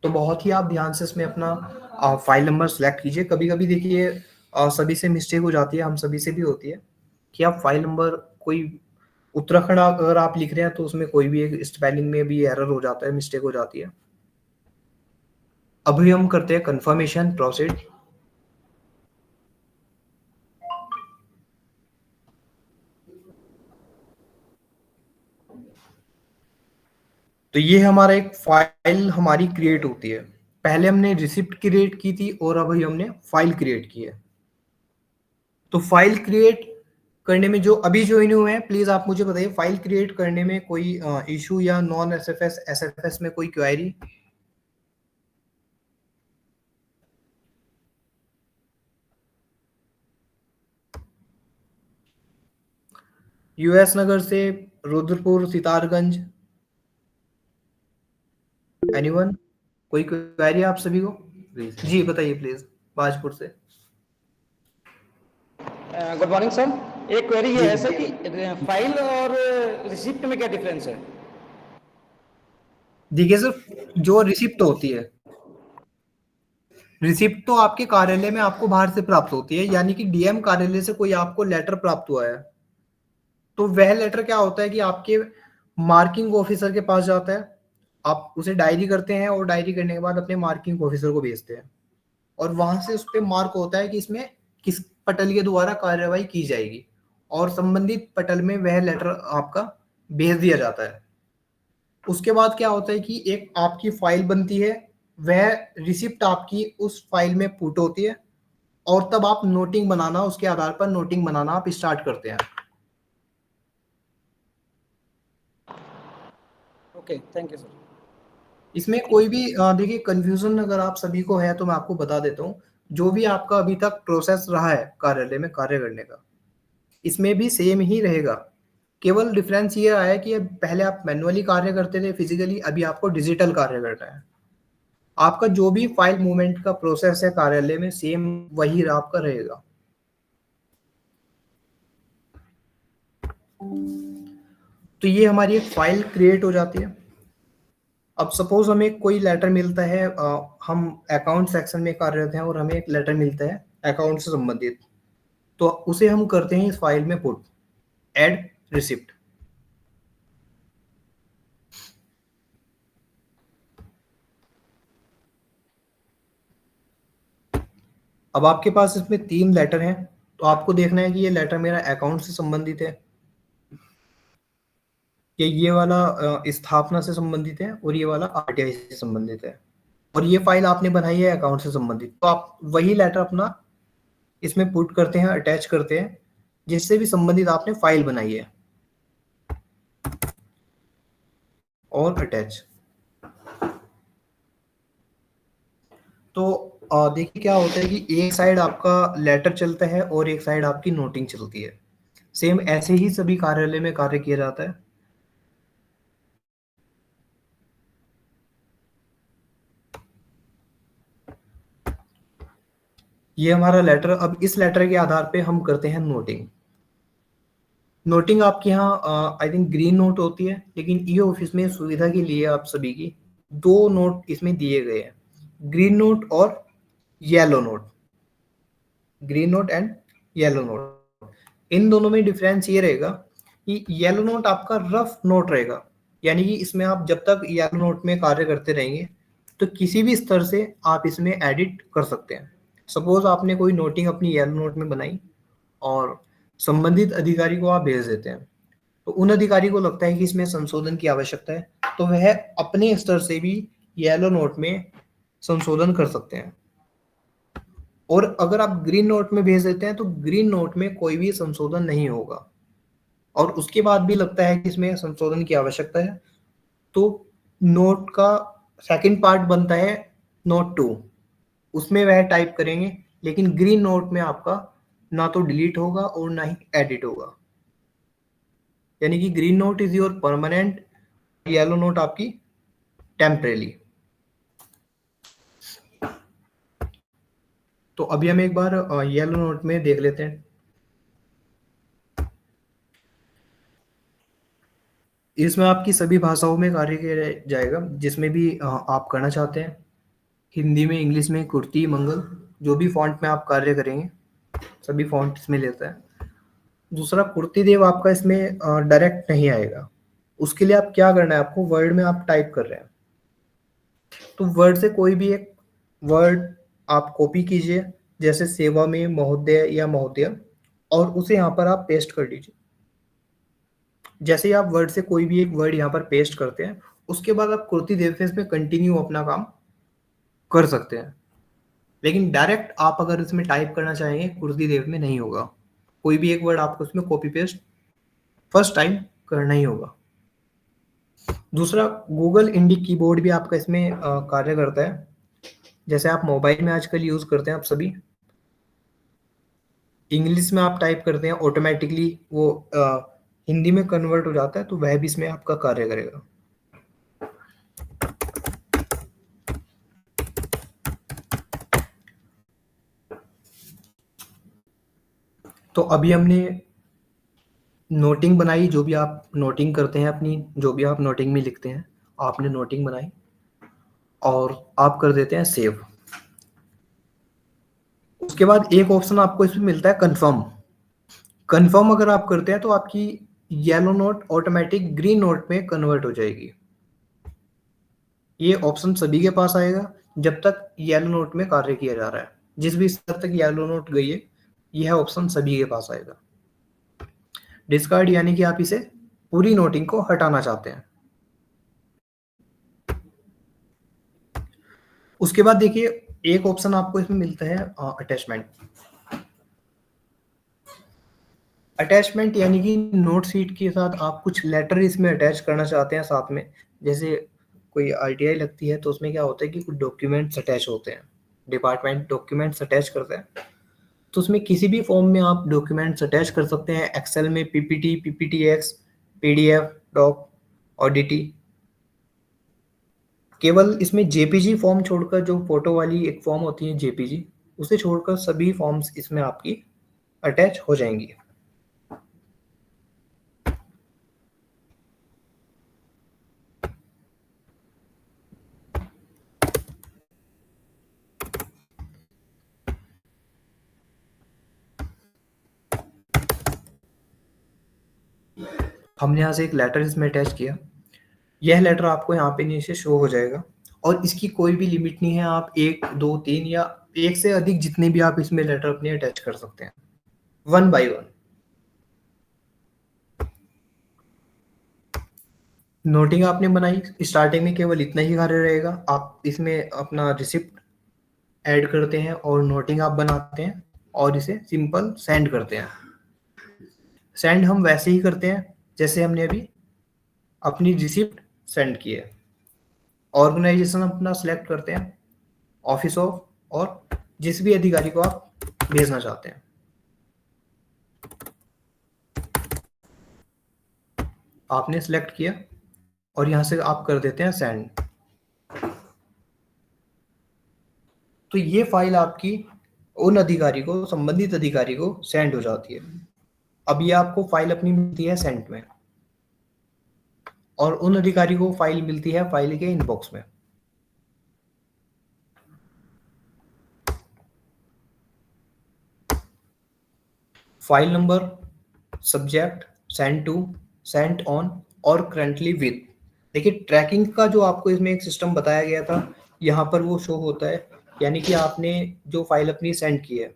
तो बहुत ही आप ध्यान से इसमें अपना फाइल नंबर सेलेक्ट कीजिए। कभी कभी देखिए सभी से मिस्टेक हो जाती है, हम सभी से भी होती है कि आप फाइल नंबर कोई उत्तराखंड अगर आप लिख रहे हैं तो उसमें कोई भी एक स्पेलिंग में भी एरर हो जाता है, मिस्टेक हो जाती है। अभी हम करते हैं कंफर्मेशन प्रोसीड। तो ये हमारा एक फाइल हमारी क्रिएट होती है। पहले हमने रिसिप्ट क्रिएट की थी और अभी हमने फाइल क्रिएट की है। तो फाइल क्रिएट करने में जो अभी ज्वाइन हुए हैं, प्लीज आप मुझे बताइए फाइल क्रिएट करने में कोई इशू या नॉन एसएफएस में कोई क्वेरी? यूएस नगर से रुद्रपुर सितारगंज, एनीवन? कोई क्वेरी आप सभी को? जी बताइए प्लीज, बाजपुर से। Good morning sir. एक क्वेरी ये जी। है सर कि फाइल और रिसिप्ट में क्या डिफरेंस है? देखिए सर, जो रिसिप्ट होती है, रिसिप्ट तो आपके कार्यालय में आपको बाहर से प्राप्त होती है, यानी कि डीएम कार्यालय से कोई आपको लेटर प्राप्त हुआ है, तो वह लेटर क्या होता है कि आपके मार्किंग ऑफिसर के पास जाता है, आप उसे डायरी करते हैं और डायरी करने के बाद अपने मार्किंग ऑफिसर को भेजते हैं, और वहां से उस पर मार्क होता है कि इसमें किस पटल के द्वारा कार्यवाही की जाएगी, और संबंधित पटल में वह लेटर आपका भेज दिया जाता है। उसके बाद क्या होता है कि एक आपकी फाइल बनती है, वह रिसिप्ट आपकी उस फाइल में पुट होती है, और तब आप नोटिंग बनाना, उसके आधार पर नोटिंग बनाना आप स्टार्ट करते हैं। Okay, thank you sir. इसमें कोई भी देखिए कंफ्यूजन अगर आप सभी को है तो मैं आपको बता देता हूँ। जो भी आपका अभी तक प्रोसेस रहा है कार्यालय में कार्य करने का, इसमें भी सेम ही रहेगा। केवल डिफरेंस ये आया है कि पहले आप मैनुअली कार्य करते थे फिजिकली, अभी आपको डिजिटल कार्य करना है। आपका जो भी फाइल मूवमेंट का प्रोसेस है कार्यालय में, सेम वही आपका रहेगा। तो ये हमारी एक फाइल क्रिएट हो जाती है। अब सपोज हमें कोई लेटर मिलता है, हम अकाउंट सेक्शन में कार्यरत हैं और हमें एक लेटर मिलता है अकाउंट से संबंधित, तो उसे हम करते हैं इस फाइल में पुट, ऐड रिसिप्ट। अब आपके पास इसमें 3 लेटर हैं, तो आपको देखना है कि ये लेटर मेरा अकाउंट से संबंधित है, ये वाला स्थापना से संबंधित है, और ये वाला आरटीआई से संबंधित है, और ये फाइल आपने बनाई है अकाउंट से संबंधित। तो आप वही लेटर अपना इसमें पुट करते हैं, अटैच करते हैं, जिससे भी संबंधित आपने फाइल बनाई है, और अटैच। तो देखिए क्या होता है कि एक साइड आपका लेटर चलता है और एक साइड आपकी नोटिंग चलती है। सेम ऐसे ही सभी कार्यालय में कार्य किया जाता है। ये हमारा लेटर, अब इस लेटर के आधार पे हम करते हैं नोटिंग। नोटिंग आपके यहाँ आई थिंक ग्रीन नोट होती है, लेकिन ई ऑफिस में सुविधा के लिए आप सभी की 2 नोट इसमें दिए गए हैं, ग्रीन नोट और yellow note. Green note and yellow note, इन दोनों में डिफरेंस ये रहेगा कि येलो नोट आपका रफ नोट रहेगा, यानी कि इसमें आप जब तक येलो नोट में कार्य करते रहेंगे तो किसी भी स्तर से आप इसमें एडिट कर सकते हैं। सपोज आपने कोई नोटिंग अपनी येलो नोट में बनाई और संबंधित अधिकारी को आप भेज देते हैं, तो उन अधिकारी को लगता है कि इसमें संशोधन की आवश्यकता है, तो वह अपने स्तर से भी येलो नोट में संशोधन कर सकते हैं। और अगर आप ग्रीन नोट में भेज देते हैं तो ग्रीन नोट में कोई भी संशोधन नहीं होगा, और उसके बाद भी लगता है कि इसमें संशोधन की आवश्यकता है, तो नोट का सेकंड पार्ट बनता है नोट 2, उसमें वह टाइप करेंगे, लेकिन ग्रीन नोट में आपका ना तो डिलीट होगा और ना ही एडिट होगा, यानी कि green note is your permanent, yellow note आपकी टेम्परेरी। तो अभी हम एक बार येलो नोट में देख लेते हैं। इसमें आपकी सभी भाषाओं में कार्य किया जाएगा, जिसमें भी आप करना चाहते हैं, हिंदी में, इंग्लिश में, कुर्ती, मंगल, जो भी फॉन्ट में आप कार्य करेंगे सभी फॉन्ट इसमें लेता है। दूसरा, कुर्ती देव आपका इसमें डायरेक्ट नहीं आएगा। उसके लिए आप क्या करना है, आपको वर्ड में आप टाइप कर रहे हैं, तो वर्ड से कोई भी एक वर्ड आप कॉपी कीजिए, जैसे सेवा में महोदय या महोदय, और उसे यहाँ पर आप पेस्ट कर दीजिए। जैसे ही आप वर्ड से कोई भी एक वर्ड यहाँ पर पेस्ट करते हैं, उसके बाद आप कुर्ती देव से इसमें कंटिन्यू अपना काम कर सकते हैं, लेकिन डायरेक्ट आप अगर इसमें टाइप करना चाहेंगे कुर्ती देव में नहीं होगा। कोई भी एक वर्ड आपको उसमें कॉपी पेस्ट फर्स्ट टाइम करना ही होगा। दूसरा, गूगल इंडी कीबोर्ड भी आपका इसमें कार्य करता है। जैसे आप मोबाइल में आजकल यूज करते हैं आप सभी, इंग्लिश में आप टाइप करते हैं ऑटोमेटिकली वो हिंदी में कन्वर्ट हो जाता है, तो वह भी इसमें आपका कार्य करेगा। तो अभी हमने नोटिंग बनाई, जो भी आप नोटिंग करते हैं अपनी, जो भी आप नोटिंग में लिखते हैं, आपने नोटिंग बनाई और आप कर देते हैं सेव। उसके बाद एक ऑप्शन आपको इसमें मिलता है कंफर्म। कंफर्म अगर आप करते हैं तो आपकी yellow note automatic green note में कन्वर्ट हो जाएगी। ये ऑप्शन सभी के पास आएगा जब तक येलो नोट में कार्य किया जा रहा है। जिस भी स्तर तक येलो नोट गई है, यह ऑप्शन सभी के पास आएगा। डिस्कार्ड यानी कि आप इसे पूरी नोटिंग को हटाना चाहते हैं। उसके बाद देखिए एक ऑप्शन आपको इसमें मिलता है अटैचमेंट। अटैचमेंट यानी कि नोट शीट के साथ आप कुछ लेटर इसमें अटैच करना चाहते हैं साथ में। जैसे कोई आरटीआई लगती है तो उसमें क्या होता है कि कुछ डॉक्यूमेंट्स अटैच होते हैं, डिपार्टमेंट डॉक्यूमेंट्स अटैच करते हैं, तो उसमें किसी भी फॉर्म में आप डॉक्यूमेंट्स अटैच कर सकते हैं। एक्सेल में पीपीटी, पीपीटीएक्स, पीडीएफ, डॉक, ऑडीटी। केवल इसमें जेपीजी फॉर्म छोड़कर, जो फोटो वाली एक फॉर्म होती है जेपीजी, उसे छोड़कर सभी फॉर्म्स इसमें आपकी अटैच हो जाएंगी। हमने यहाँ से एक लेटर इसमें अटैच किया। यह लेटर आपको यहाँ पे नीचे शो हो जाएगा और इसकी कोई भी लिमिट नहीं है। आप 1, 2, 3 या एक से अधिक जितने भी आप इसमें लेटर अपने अटैच कर सकते हैं, 1 by 1। नोटिंग आपने बनाई, स्टार्टिंग में केवल इतना ही कार्य रहेगा। आप इसमें अपना रिसिप्ट ऐड करते हैं और नोटिंग आप बनाते हैं और इसे सिंपल सेंड करते हैं। सेंड हम वैसे ही करते हैं जैसे हमने अभी अपनी रिसिप्ट सेंड की है। ऑर्गेनाइजेशन अपना सिलेक्ट करते हैं, ऑफिस ऑफ, और जिस भी अधिकारी को आप भेजना चाहते हैं। आपने सिलेक्ट किया और यहां से आप कर देते हैं सेंड। तो ये फाइल आपकी उन अधिकारी को, संबंधित अधिकारी को सेंड हो जाती है। अब ये आपको फाइल अपनी मिलती है सेंट में और उन अधिकारी को फाइल मिलती है फाइल के इनबॉक्स में। File number, subject, send to, sent on और करंटली विद। देखिए ट्रैकिंग का जो आपको इसमें एक सिस्टम बताया गया था, यहाँ पर वो शो होता है। यानी कि आपने जो फाइल अपनी सेंड की है,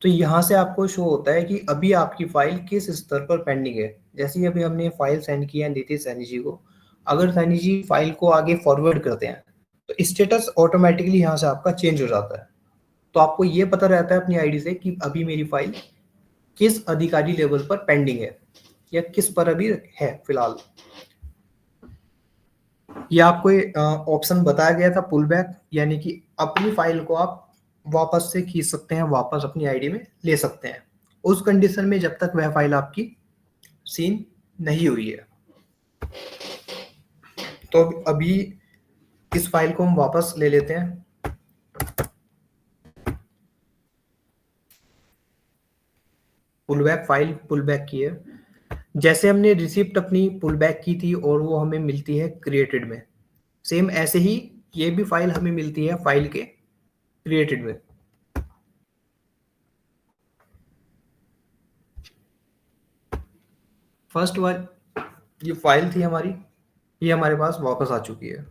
तो यहाँ से आपको शो होता है कि अभी आपकी फाइल किस स्तर पर पेंडिंग है। जैसे ही अभी हमने फाइल सेंड किया नीतीश सैनी जी को, अगर सैनी जी फाइल को आगे फॉरवर्ड करते हैं तो स्टेटस ऑटोमेटिकली यहाँ से आपका चेंज हो जाता है। तो आपको ये पता रहता है अपनी आईडी से कि अभी मेरी फाइल किस अधिकारी लेवल पर पेंडिंग है या किस पर अभी है फिलहाल। ये आपको ऑप्शन बताया गया था पुल बैक, यानी कि अपनी फाइल को आप वापस से खींच सकते हैं, वापस अपनी आईडी में ले सकते हैं उस कंडीशन में जब तक वह फाइल आपकी सीन नहीं हुई है। तो अभी इस फाइल को हम वापस ले लेते हैं। Pull back file pull back की है। जैसे हमने रिसिप्ट अपनी पुल बैक की थी और वो हमें मिलती है क्रिएटेड में, सेम ऐसे ही ये भी फाइल हमें मिलती है फाइल के क्रिएटेड में। फर्स्ट वाली ये फाइल थी हमारी, ये हमारे पास वापस आ चुकी है।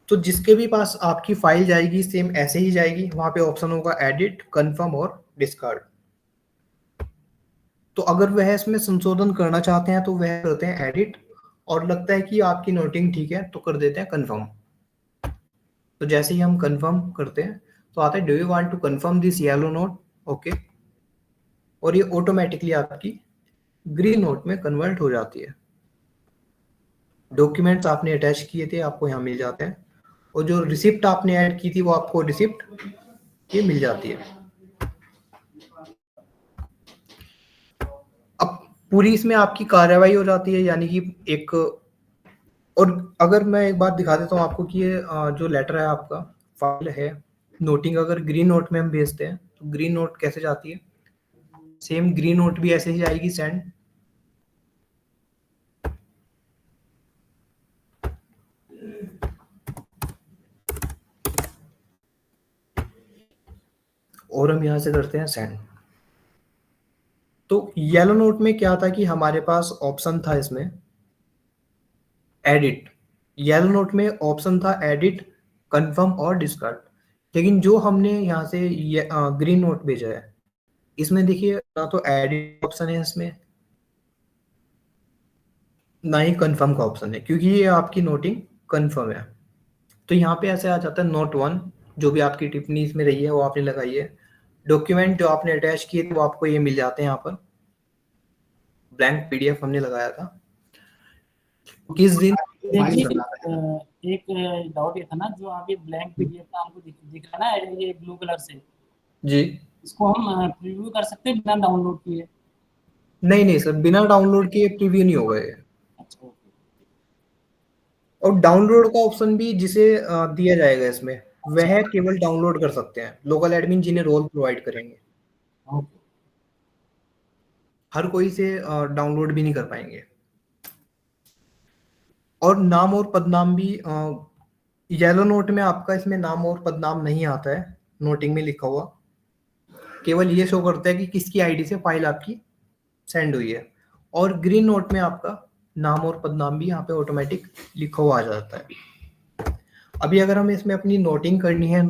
तो जिसके भी पास आपकी फाइल जाएगी सेम ऐसे ही जाएगी। वहां पे ऑप्शन होगा एडिट, कंफर्म और डिस्कार्ड। तो अगर वह इसमें संशोधन करना चाहते हैं तो वह करते हैं एडिट, और लगता है कि आपकी नोटिंग ठीक है तो कर देते हैं कंफर्म। तो जैसे ही हम कंफर्म करते हैं तो आता है do you want to confirm this yellow note, okay, और ये ऑटोमेटिकली आपकी ग्रीन नोट में कन्वर्ट हो जाती है। डॉक्यूमेंट्स आपने अटैच किए थे आपको यहाँ मिल जाते हैं, और जो रिसिप्ट आपने ऐड की थी वो आपको रिसिप्ट ये मिल जाती है। अब पूरी इसमें आपकी कार्रवाई हो जाती है, यानी कि एक, और अगर मैं एक बात दिखा देता हूँ आपको कि ये जो लेटर है आपका फाइल है नोटिंग, अगर ग्रीन नोट में हम भेजते हैं तो ग्रीन नोट कैसे जाती है, सेम ग्रीन नोट भी ऐसे ही जाएगी सेंड, और हम यहां से करते हैं सेंड। तो येलो नोट में क्या था कि हमारे पास ऑप्शन था इसमें एडिट, येलो नोट में ऑप्शन था एडिट, कंफर्म और डिस्कार्ड, लेकिन जो हमने यहाँ से ग्रीन नोट भेजा है इसमें देखिए ना तो एडिट ऑप्शन है इसमें, ना ही कंफर्म का ऑप्शन है, क्योंकि ये आपकी नोटिंग कंफर्म है। तो यहाँ पे ऐसे आ जाता है नोट 1, जो भी आपकी टिप्पणी इसमें रही है वो आपने लगाई है, डॉक्यूमेंट जो आपने अटैच किए थे वो आपको ये मिल जाते हैं, यहाँ पर ब्लैंक पीडीएफ हमने लगाया था किस दिन। देखिए एक डाउट ये था ना, जो आप ये ब्लैंक पीडीएफ का हमको दिख रहा है ना ये ब्लू कलर से, जी इसको हम प्रीव्यू कर सकते हैं बिना डाउनलोड किए? नहीं सर, बिना डाउनलोड किए प्रीव्यू नहीं होगा ये। अच्छा, ओके। और डाउनलोड का ऑप्शन भी जिसे दिया जाएगा इसमें, वह केवल डाउनलोड कर सकते हैं लोकल एडमिन जिन्हें रोल प्रोवाइड करेंगे, ओके। हर कोई से डाउनलोड भी नहीं कर पाएंगे। और नाम और पदनाम भी येलो नोट में आपका इसमें नाम और पदनाम नहीं आता है नोटिंग में लिखा हुआ, केवल ये शो करता है कि किसकी आईडी से फाइल आपकी सेंड हुई है, और ग्रीन नोट में आपका नाम और पदनाम भी यहाँ पे ऑटोमेटिक लिखा हुआ आ जाता है। अभी अगर हमें इसमें अपनी नोटिंग करनी है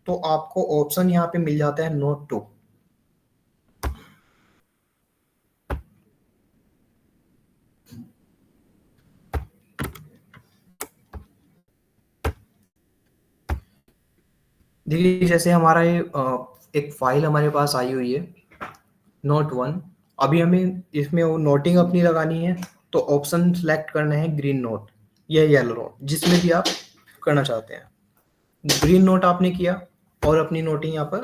तो आपको ऑप्शन यहाँ पे मिल जाता है नोट 2, देखिए जैसे हमारा ये एक फाइल हमारे पास आई हुई है नोट 1, अभी हमें इसमें वो नोटिंग अपनी लगानी है तो ऑप्शन सेलेक्ट करना है ग्रीन नोट या येलो नोट, जिसमें भी आप करना चाहते हैं। ग्रीन नोट आपने किया और अपनी नोटिंग यहाँ पर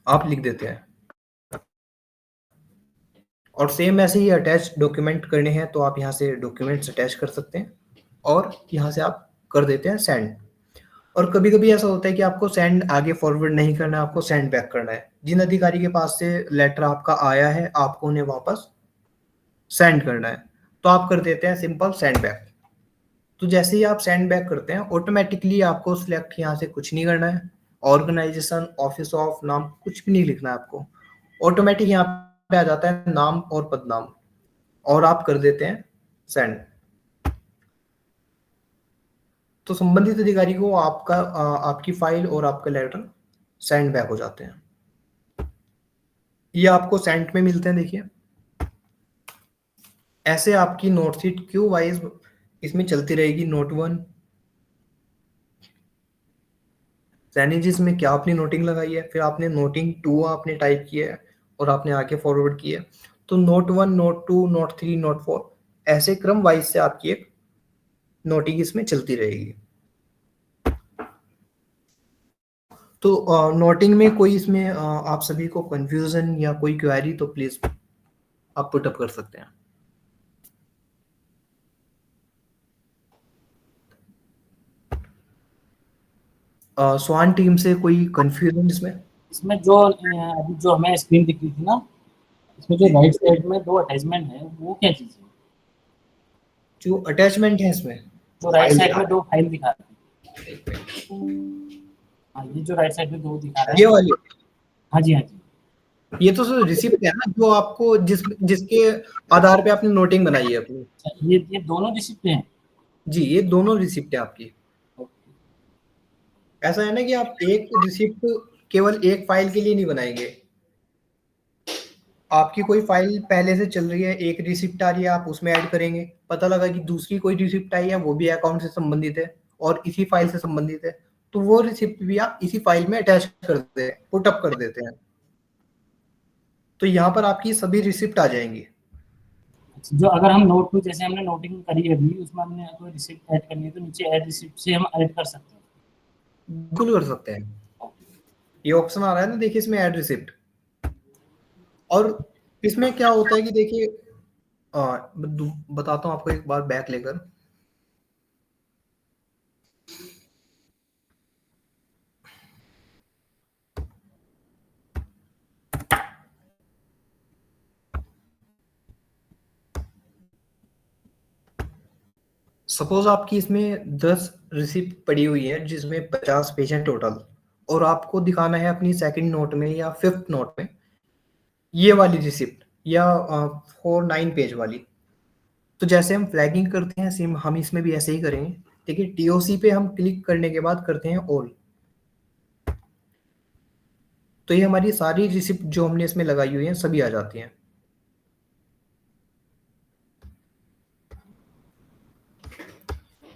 आप लिख देते हैं, और सेम ऐसे ही अटैच डॉक्यूमेंट करने हैं तो आप यहाँ से डॉक्यूमेंट्स अटैच कर सकते हैं और यहाँ से आप कर देते हैं सेंड। और कभी कभी ऐसा होता है कि आपको सेंड आगे फॉरवर्ड नहीं करना है, आपको सेंड बैक करना है, जिन अधिकारी के पास से लेटर आपका आया है आपको उन्हें वापस सेंड करना है, तो आप कर देते हैं सिंपल सेंड बैक। तो जैसे ही आप सेंड बैक करते हैं ऑटोमेटिकली आपको सिलेक्ट यहाँ से कुछ नहीं करना है, ऑर्गेनाइजेशन, ऑफिस ऑफ, नाम कुछ भी नहीं लिखना है आपको, ऑटोमेटिक यहाँ पे आ जाता है नाम और पदनाम, और आप कर देते हैं सेंड। तो संबंधित अधिकारी को आपका आपकी फाइल और आपका लेटर सेंड बैक हो जाते हैं। ये आपको सेंड में मिलते हैं। देखिए ऐसे आपकी नोटशीट क्यू वाइज इसमें चलती रहेगी। नोट 1 सैनिजिस में क्या आपने नोटिंग लगाई है, फिर आपने नोटिंग 2 आपने टाइप किया है और आपने आगे फॉरवर्ड किया, तो नोट 1, नोट 2, नोट 3, नोट 4 ऐसे क्रम वाइज से आपकी एक नोटिंग इसमें चलती रहेगी। तो नोटिंग में कोई इसमें आप सभी को कंफ्यूजन या कोई क्वेरी तो प्लीज आप पुट अप कर सकते हैं। स्वान टीम से कोई कंफ्यूजन इसमें जो अभी जो हमें स्क्रीन दिख रही थी ना, इसमें जो राइट साइड में 2 अटैचमेंट है वो क्या चीज है? जो अटैचमेंट है इसमें जो राइट साइड में 2 फाइल दिखा रहे हैं, हाँ ये जो राइट साइड में 2 दिखा रहा है, ये वाली, हाँ जी हाँ जी, ये तो सर रिसिप्ट है ना, जो आपको जिसके आधार पे आपने नोटिंग बनाई है अपनी। ये दोनों रिसिप्ट हैं जी ये दोनों रिसिप्ट है आपकी। ऐसा है ना कि आप एक रिसिप्ट केवल एक फाइल के लिए नहीं बनाएंगे, आपकी कोई फाइल पहले से चल रही है, एक रिसिप्ट आ रही है, आप उसमें ऐड करेंगे, पता लगा कि दूसरी कोई रिसिप्ट आई है, वो भी अकाउंट से संबंधित है और इसी फाइल से संबंधित है, तो वो रिसिप्ट भी आप इसी फाइल में अटैच कर देते हैं, पुट अप कर देते हैं। तो यहाँ पर आपकी सभी रिसिप्ट आ जाएंगी। जो अगर हम नोट टू जैसे हमने नोटिंग करी अभी, उसमें हमने कोई रिसिप्ट ऐड करनी है तो नीचे ऐड रिसिप्ट से हम ऐड कर सकते हैं। बिल्कुल कर सकते हैं, ये ऑप्शन आ रहा है ना, देखिए इसमें ऐड रिसिप्ट। और इसमें क्या होता है कि देखिए बताता हूँ आपको एक बार बैक लेकर। सपोज आपकी इसमें 10 रिसिप्ट पड़ी हुई है जिसमें 50 पेज हैं टोटल, और आपको दिखाना है अपनी सेकंड नोट में या फिफ्थ नोट में ये वाली रिसिप्ट या 4-9 पेज वाली। तो जैसे हम फ्लैगिंग करते हैं सेम हम इसमें भी ऐसे ही करेंगे। देखिए टीओसी पे हम क्लिक करने के बाद करते हैं ऑल, तो ये हमारी सारी रिसिप्ट जो हमने इसमें लगाई हुई है सभी आ जाती हैं।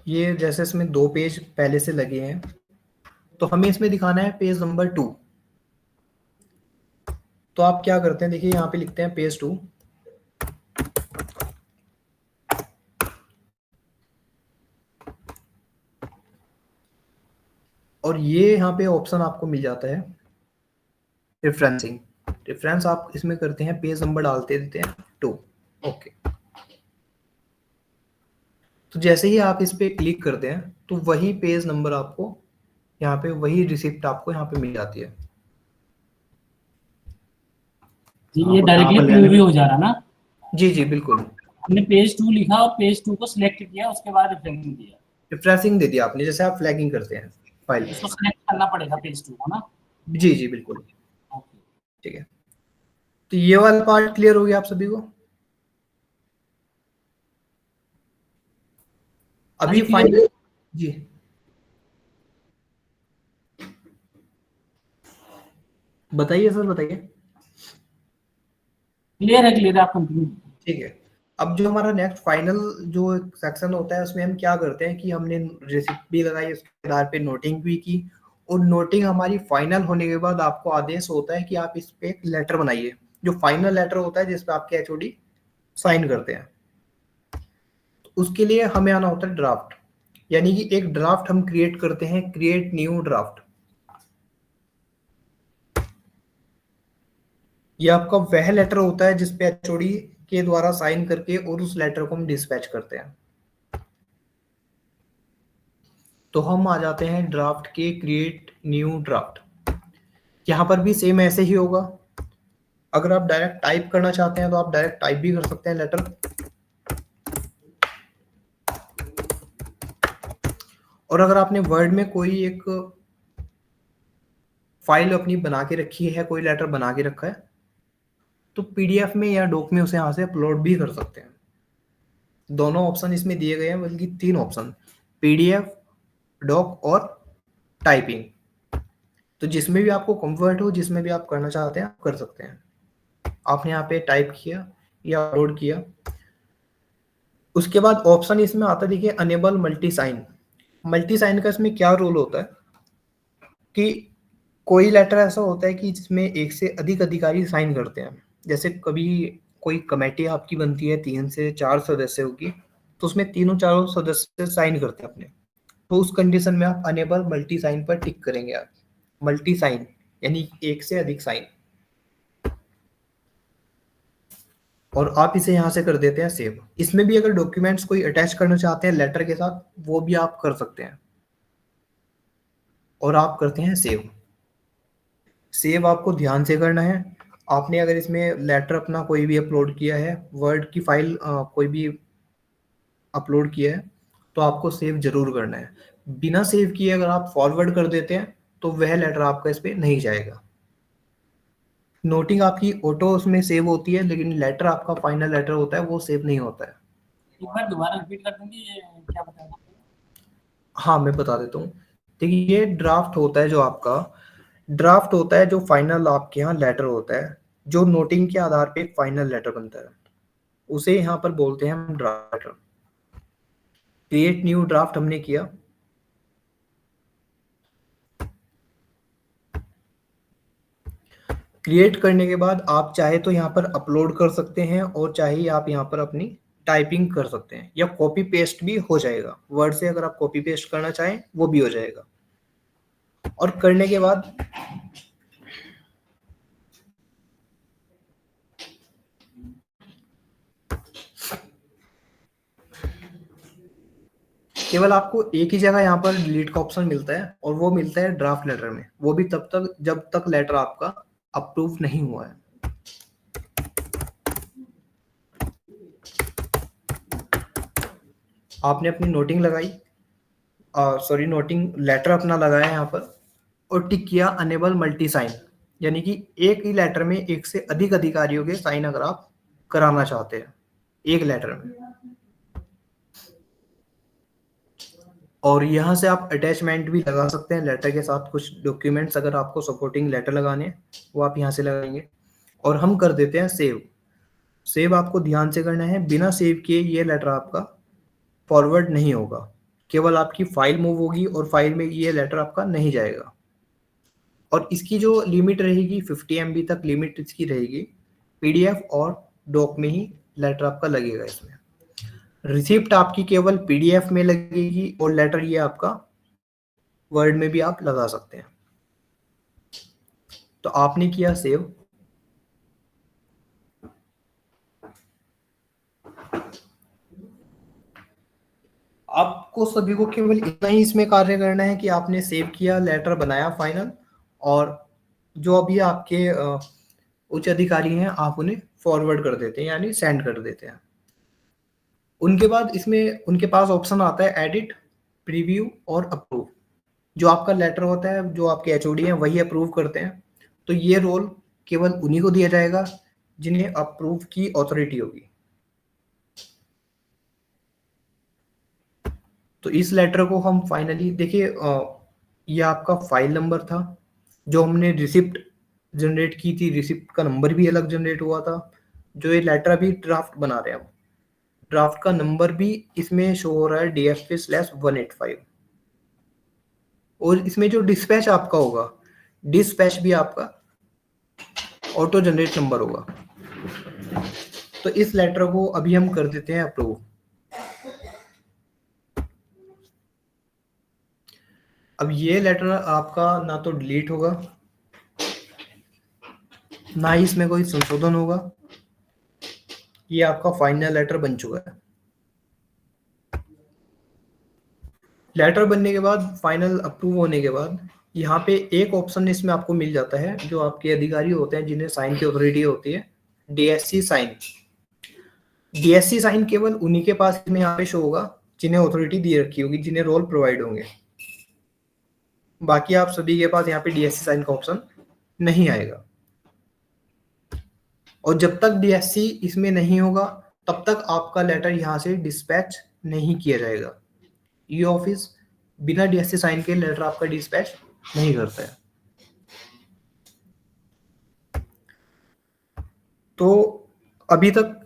ये जैसे इसमें 2 पेज पहले से लगे हैं, तो हमें इसमें दिखाना है पेज नंबर 2। तो आप क्या करते हैं, देखिए यहाँ पे लिखते हैं पेज 2, और ये यहाँ पे ऑप्शन आपको मिल जाता है रेफरेंसिंग। रेफरेंस आप इसमें करते हैं, पेज नंबर डालते देते हैं 2। ओके, तो जैसे ही आप इस पे क्लिक करते हैं तो वही पेज नंबर आपको यहाँ पे, वही रिसिप्ट आपको यहाँ पे मिल जाती है। जी ये डायरेक्टली प्रीव्यू हो जा रहा ना? जी जी बिल्कुल, हमने पेज 2 लिखा और पेज 2 को सिलेक्ट किया, उसके बाद रिफ्रेशिंग दिया, रिफ्रेशिंग दे दिया आपने, जैसे आप फ्लैगिंग करते हैं फाइल। इसको सिलेक्ट करना पड़ेगा पेज 2 को ना? जी जी बिल्कुल, ओके, ठीक है। तो ये वाला पार्ट क्लियर हो गया आप सभी को? अभी फाइनल जी बताइए सर, बताइए। क्लियर है आप कंटिन्यू। ठीक है, अब जो हमारा नेक्स्ट फाइनल जो सेक्शन होता है उसमें हम क्या करते हैं कि हमने रिसिप्ट भी लगाई, उसके आधार पे नोटिंग भी की, और नोटिंग हमारी फाइनल होने के बाद आपको आदेश होता है कि आप इस पे एक लेटर बनाइए, जो फाइनल लेटर होता है जिसपे आपके एचओडी साइन करते हैं। तो उसके लिए हमें आना होता है ड्राफ्ट, यानी कि एक ड्राफ्ट हम क्रिएट करते हैं, क्रिएट न्यू ड्राफ्ट। ये आपका वह लेटर होता है जिसपे एचओडी के द्वारा साइन करके और उस लेटर को हम डिस्पैच करते हैं। तो हम आ जाते हैं ड्राफ्ट के क्रिएट न्यू ड्राफ्ट। यहाँ पर भी सेम ऐसे ही होगा, अगर आप डायरेक्ट टाइप करना चाहते हैं तो आप डायरेक्ट टाइप भी कर सकते हैं लेटर, और अगर आपने वर्ड में कोई एक फाइल अपनी बना के रखी है, कोई लेटर बना के रखा है, तो पीडीएफ में या डॉक में उसे यहाँ से अपलोड भी कर सकते हैं। दोनों ऑप्शन इसमें दिए गए हैं, बल्कि 3 ऑप्शन, पीडीएफ, डॉक और टाइपिंग। तो जिसमें भी आपको कंफर्ट हो, जिसमें भी आप करना चाहते हैं आप कर सकते हैं। आपने यहाँ पे टाइप किया या अपलोड किया, उसके बाद ऑप्शन इसमें आता है, देखिए enable multi sign. Multi sign का इसमें क्या रोल होता है कि कोई लेटर ऐसा होता है कि जिसमें एक से अधिक अधिकारी साइन करते हैं, जैसे कभी कोई कमेटी आपकी बनती है 3 से 4 सदस्यों की, तो उसमें तीनों चारों सदस्य साइन करते हैं अपने, तो उस कंडीशन में आप अनेबल मल्टी साइन पर टिक करेंगे। आप मल्टी साइन यानी एक से अधिक साइन, और आप इसे यहाँ से कर देते हैं सेव। इसमें भी अगर डॉक्यूमेंट्स कोई अटैच करना चाहते हैं लेटर के साथ, वो भी आप कर सकते हैं, और आप करते हैं सेव। सेव आपको ध्यान से करना है। आपने अगर इसमें लेटर अपना कोई भी अपलोड किया है, वर्ड की फाइल कोई भी अपलोड किया है, तो आपको सेव जरूर करना है। बिना सेव किए अगर आप फॉरवर्ड कर देते हैं तो वह लेटर आपका इस पे नहीं जाएगा। नोटिंग आपकी ऑटो उसमें सेव होती है, लेकिन लेटर आपका फाइनल लेटर होता है वो सेव नहीं होता है। एक बार दोबारा रिपीट कर देंगे, ये क्या बताया? हाँ मैं बता देता हूँ। देखिए ये ड्राफ्ट होता है, जो आपका ड्राफ्ट होता है, जो फाइनल आपके यहाँ लेटर होता है, जो नोटिंग के आधार पे एक फाइनल लेटर बनता है, उसे यहाँ पर बोलते हैं हम draft letter. Create new draft हमने किया, क्रिएट करने के बाद आप चाहे तो यहाँ पर अपलोड कर सकते हैं और चाहे आप यहाँ पर अपनी टाइपिंग कर सकते हैं, या कॉपी पेस्ट भी हो जाएगा। वर्ड से अगर आप कॉपी पेस्ट करना चाहें वो भी हो जाएगा। और करने के बाद केवल आपको एक ही जगह यहाँ पर डिलीट का ऑप्शन मिलता है, और वो मिलता है ड्राफ्ट लेटर में। वो भी तब तक जब तक लेटर आपका अप्रूव नहीं हुआ है। आपने अपनी नोटिंग लगाई, नोटिंग लेटर अपना लगाया यहाँ पर, और टिक किया अनेबल मल्टी साइन, यानी कि एक ही लेटर में एक से अधिक अधिकारियों के साइन अगर आप कराना चाहते हैं एक लेटर में। और यहाँ से आप अटैचमेंट भी लगा सकते हैं लेटर के साथ, कुछ डॉक्यूमेंट्स अगर आपको सपोर्टिंग लेटर लगाने हैं वो आप यहाँ से लगाएंगे। और हम कर देते हैं सेव। सेव आपको ध्यान से करना है, बिना सेव किए ये लेटर आपका फॉरवर्ड नहीं होगा, केवल आपकी फाइल मूव होगी और फाइल में ये लेटर आपका नहीं जाएगा। और इसकी जो लिमिट रहेगी 50 MB तक लिमिट इसकी रहेगी। PDF और डॉक में ही लेटर आपका लगेगा। इसमें रिसिप्ट आपकी केवल PDF में लगेगी, और लेटर ये आपका वर्ड में भी आप लगा सकते हैं। तो आपने किया सेव। आपको सभी को केवल इतना ही इसमें कार्य करना है कि आपने सेव किया, लेटर बनाया फाइनल, और जो अभी आपके उच्च अधिकारी हैं आप उन्हें फॉरवर्ड कर देते हैं, यानी सेंड कर देते हैं। उनके बाद इसमें उनके पास ऑप्शन आता है एडिट, प्रीव्यू और अप्रूव। जो आपका लेटर होता है, जो आपके HOD हैं वही अप्रूव करते हैं। तो ये रोल केवल उन्हीं को दिया जाएगा जिन्हें अप्रूव की ऑथोरिटी होगी। तो इस लेटर को हम फाइनली देखिए, ये आपका फाइल नंबर था जो हमने रिसिप्ट जनरेट की थी, रिसिप्ट का नंबर भी अलग जनरेट हुआ था। जो ये लेटर अभी ड्राफ्ट बना रहे हैं हम, ड्राफ्ट का नंबर भी इसमें शो हो रहा है DFP/185। और इसमें जो डिस्पैच आपका होगा, डिस्पैच भी आपका ऑटो जनरेट नंबर होगा। तो इस लेटर को अभी हम कर देते हैं अप्रूव। अब ये लेटर आपका ना तो डिलीट होगा, ना ही इसमें कोई संशोधन होगा। ये आपका फाइनल लेटर बन चुका है। लेटर बनने के बाद, फाइनल अप्रूव होने के बाद, यहाँ पे एक ऑप्शन इसमें आपको मिल जाता है, जो आपके अधिकारी होते हैं जिन्हें साइन की अथॉरिटी होती है, DSC साइन। DSC साइन केवल उन्हीं के पास इसमें यहाँ पे शो होगा जिन्हें अथॉरिटी दी रखी होगी, जिन्हें रोल प्रोवाइड होंगे। बाकी आप सभी के पास यहाँ पे DSC साइन का ऑप्शन नहीं आएगा। और जब तक DSC इसमें नहीं होगा तब तक आपका लेटर यहाँ से डिस्पैच नहीं किया जाएगा। ई ऑफिस बिना DSC साइन के लेटर आपका डिस्पैच नहीं करता है। तो अभी तक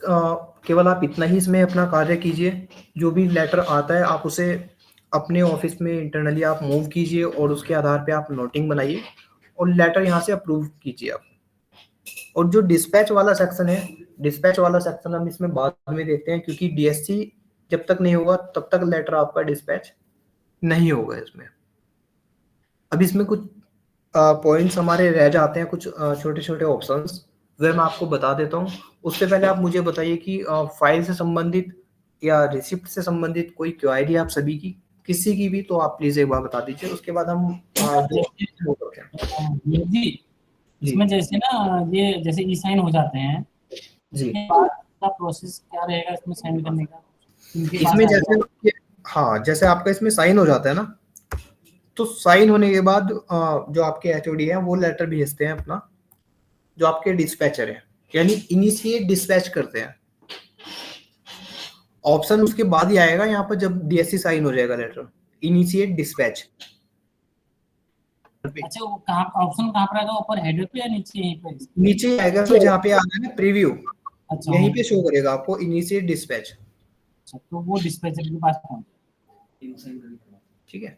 केवल आप इतना ही इसमें अपना कार्य कीजिए। जो भी लेटर आता है आप उसे अपने ऑफिस में इंटरनली आप मूव कीजिए, और उसके आधार पे आप नोटिंग बनाइए और लेटर यहाँ से अप्रूव कीजिए आप। और जो डिस्पैच वाला सेक्शन है, डिस्पैच वाला सेक्शन हम इसमें बाद में देखते हैं, क्योंकि DSC जब तक नहीं होगा तब तक लेटर आपका डिस्पैच नहीं होगा इसमें। अब इसमें कुछ पॉइंट्स हमारे रह जाते हैं, कुछ छोटे छोटे ऑप्शंस, वह मैं आपको बता देता हूँ। उससे पहले आप मुझे बताइए कि फाइल से संबंधित या रिसिप्ट से संबंधित कोई क्वेरी आप सभी की, किसी की भी, तो आप प्लीज एक बार बता दीजिए। उसके बाद हम जी इसमें जैसे ना ये जैसे ई साइन हो जाते हैं जी, का प्रोसेस क्या रहेगा इसमें साइन करने का? इसमें जैसे हाँ, जैसे आपका इसमें साइन हो जाता है ना, तो साइन होने के बाद जो आपके HOD हैं वो लेटर भेजते हैं अपना, जो आपके डिस्पैचर हैं, यानी इनिशिएट डिस्पैच करते हैं। ऑप्शन उसके बाद ही आएगा यहाँ पर जब DSC साइन हो जाएगा लेटर, इनिशिएट डिस्पैच। पे। अच्छा, वो कहाँ ऑप्शन कहाँ पर आएगा, ऊपर हेडर पे या नीचे यहीं पे? नीचे आएगा, फिर जहाँ पे आ रहा है ना प्रीव्यू, अच्छा, यहीं पे शो करेगा आपको इनिशिएट डिस्पैच। अच्छा, तो वो डिस्पैचर के पास पहुंच। ठीक है,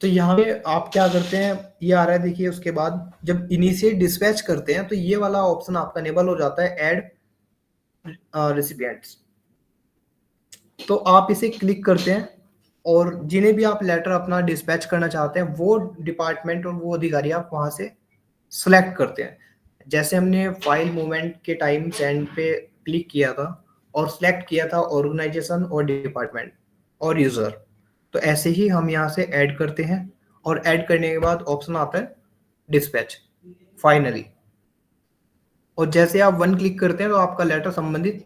तो यहाँ पे आप क्या करते हैं, ये आ रहा है देखिए, उसके बाद जब इनिशिएट डिस्पैच करते हैं तो ये वाला ऑप्शन आपका इनेबल हो जाता है, ऐड रेसिपिएंट्स। तो आप इसे क्लिक करते हैं और जिन्हें भी आप लेटर अपना डिस्पैच करना चाहते हैं वो डिपार्टमेंट और वो अधिकारी आप वहां से सिलेक्ट करते हैं। जैसे हमने फाइल मूवमेंट के टाइम सेंड पे क्लिक किया था और सिलेक्ट किया था ऑर्गेनाइजेशन और डिपार्टमेंट और यूजर, तो ऐसे ही हम यहाँ से ऐड करते हैं और ऐड करने के बाद ऑप्शन आता है डिस्पैच फाइनली, और जैसे आप वन क्लिक करते हैं तो आपका लेटर संबंधित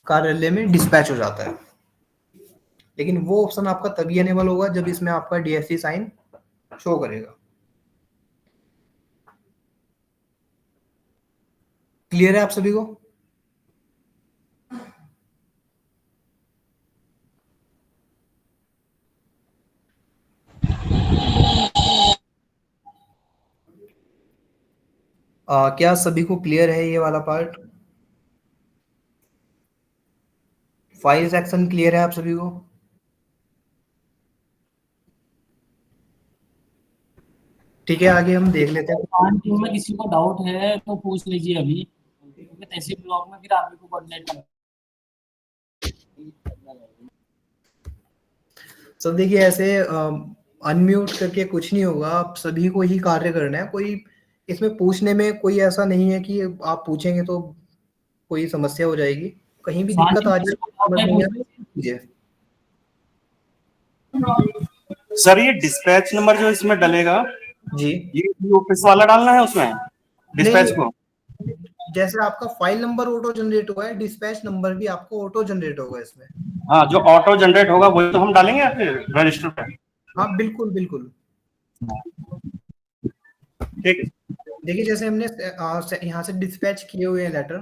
कार्यालय में डिस्पैच हो जाता है। लेकिन वो ऑप्शन आपका तभी एनेबल होगा जब इसमें आपका डीएफसी साइन शो करेगा। क्लियर है आप सभी को? क्या सभी को क्लियर है ये वाला पार्ट? फाइल सेक्शन क्लियर है आप सभी को? ठीक है, आगे हम देख लेते हैं। टीम में किसी को डाउट है तो पूछ लीजिए अभी, क्योंकि तहसील ब्लॉक में फिर आप ही को कोऑर्डिनेट करना। सब देखिए, ऐसे अनम्यूट करके कुछ नहीं होगा, आप सभी को ही कार्य करना है। कोई इसमें पूछने में कोई ऐसा नहीं है कि आप पूछेंगे तो कोई समस्या हो जाएगी। कहीं भी दिक्कत आ रही है, समझ नहीं आ रही है, सर ये डिस्पैच नंबर जो इसमें डलेगा, जी ये ऑफिस वाला डालना है उसमें डिस्पैच को? जैसे आपका फाइल नंबर ऑटो जनरेट हुआ है, डिस्पैच नंबर भी आपको ऑटो जनरेट होगा इसमें। हाँ, जो ऑटो जनरेट होगा वही तो हम डालेंगे या फिर रजिस्टर पे? हाँ बिल्कुल बिल्कुल। ठीक है, देखिए जैसे हमने यहाँ से डिस्पैच किए हुए हैं लेटर,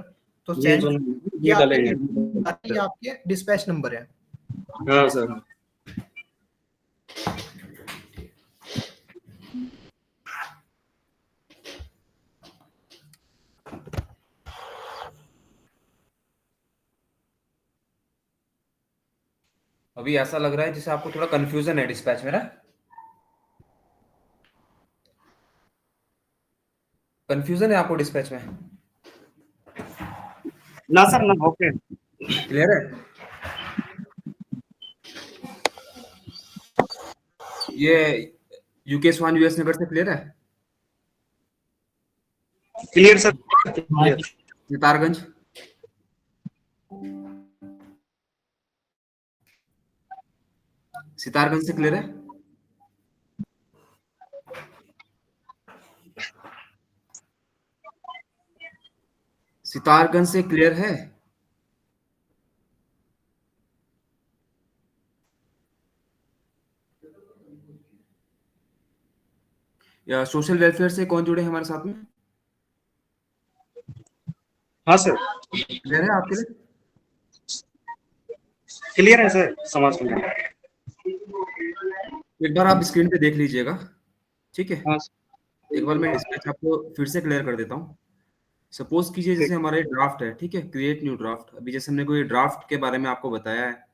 तो ये सेंड ये डालेंगे। ये आपके डिस्पैच नंबर है। हाँ सर। अभी ऐसा लग रहा है जैसे आपको थोड़ा कंफ्यूजन है डिस्पैच में ना? कंफ्यूजन है आपको डिस्पैच में? ना सर ना, ओके क्लियर है? ये यूके स्वान यूएस नगर से क्लियर है? Clear sir. सितारगंज सितारगंज से क्लियर है? सितारगंज से क्लियर है? या सोशल वेलफेयर से कौन जुड़े हैं हमारे साथ में? हाँ सर, क्लियर है आपके लिए? क्लियर है सर, समाज कल्याण। एक बार आप स्क्रीन पे देख लीजिएगा, ठीक है? हाँ एक बार मैं डिस्पैच आपको फिर से क्लियर कर देता हूँ। सपोज कीजिए जैसे हमारे ड्राफ्ट है, ठीक है, क्रिएट न्यू ड्राफ्ट। अभी जैसे हमने कोई ड्राफ्ट के बारे में आपको बताया है,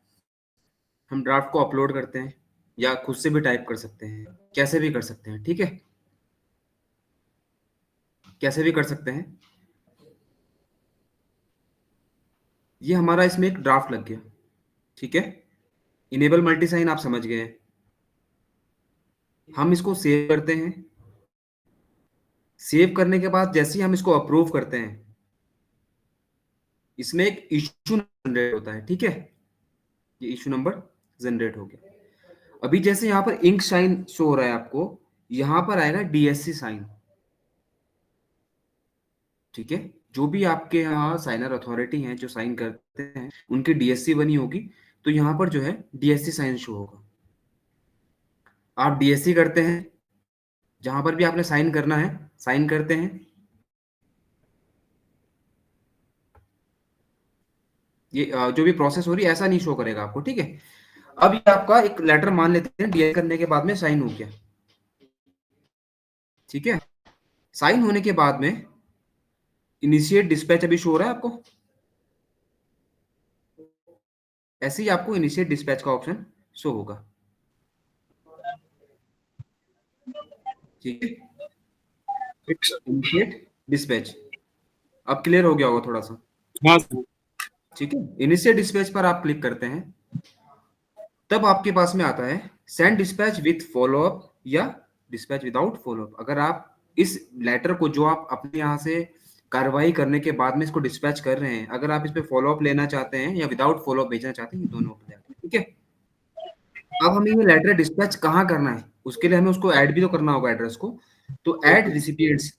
हम ड्राफ्ट को अपलोड करते हैं या खुद से भी टाइप कर सकते हैं, कैसे भी कर सकते हैं, ठीक है, कैसे भी कर सकते हैं। ये हमारा इसमें एक ड्राफ्ट लग गया, ठीक है। इनेबल मल्टी साइन आप समझ गए हैं। हम इसको सेव करते हैं। सेव करने के बाद जैसे ही हम इसको अप्रूव करते हैं, इसमें एक इशू जनरेट होता है, ठीक है। ये इशू नंबर जनरेट हो गया। अभी जैसे यहाँ पर इंक साइन शो हो रहा है आपको, यहां पर आएगा डीएससी साइन, ठीक है। जो भी आपके यहाँ साइनर अथॉरिटी हैं जो साइन करते हैं, उनकी डीएससी बनी होगी, तो यहाँ पर जो है डीएससी साइन शो होगा। आप डीएससी करते हैं, जहां पर भी आपने साइन करना है साइन करते हैं। ये जो भी प्रोसेस हो रही है ऐसा नहीं शो करेगा आपको, ठीक है। अब ये आपका एक लेटर मान लेते हैं डीआई करने के बाद में साइन हो गया, ठीक है। साइन होने के बाद में इनिशिएट डिस्पैच अभी शो हो रहा है आपको, ऐसे ही आपको इनिशिएट डिस्पैच का ऑप्शन शो होगा, ठीक है। इनिशिएट डिस्पैच अब क्लियर हो गया होगा थोड़ा सा, हाँ ठीक है। इनिशिएट डिस्पैच पर आप क्लिक करते हैं, तब आपके पास में आता है सेंड डिस्पैच विथ फॉलोअप या डिस्पैच विदाउट फॉलोअप। अगर आप इस लेटर को जो आप अपने यहाँ से कार्रवाई करने के बाद में इसको डिस्पैच कर रहे हैं, अगर आप इस पे फॉलोअप लेना चाहते हैं या विदाउट फॉलोअप भेजना चाहते हैं, ये दोनों हो जाते हैं, ठीक है। अब हमें ये लेटर डिस्पैच कहाँ करना है, उसके लिए हमें उसको ऐड भी तो करना होगा एड्रेस को, तो ऐड रिसिपिएंट्स,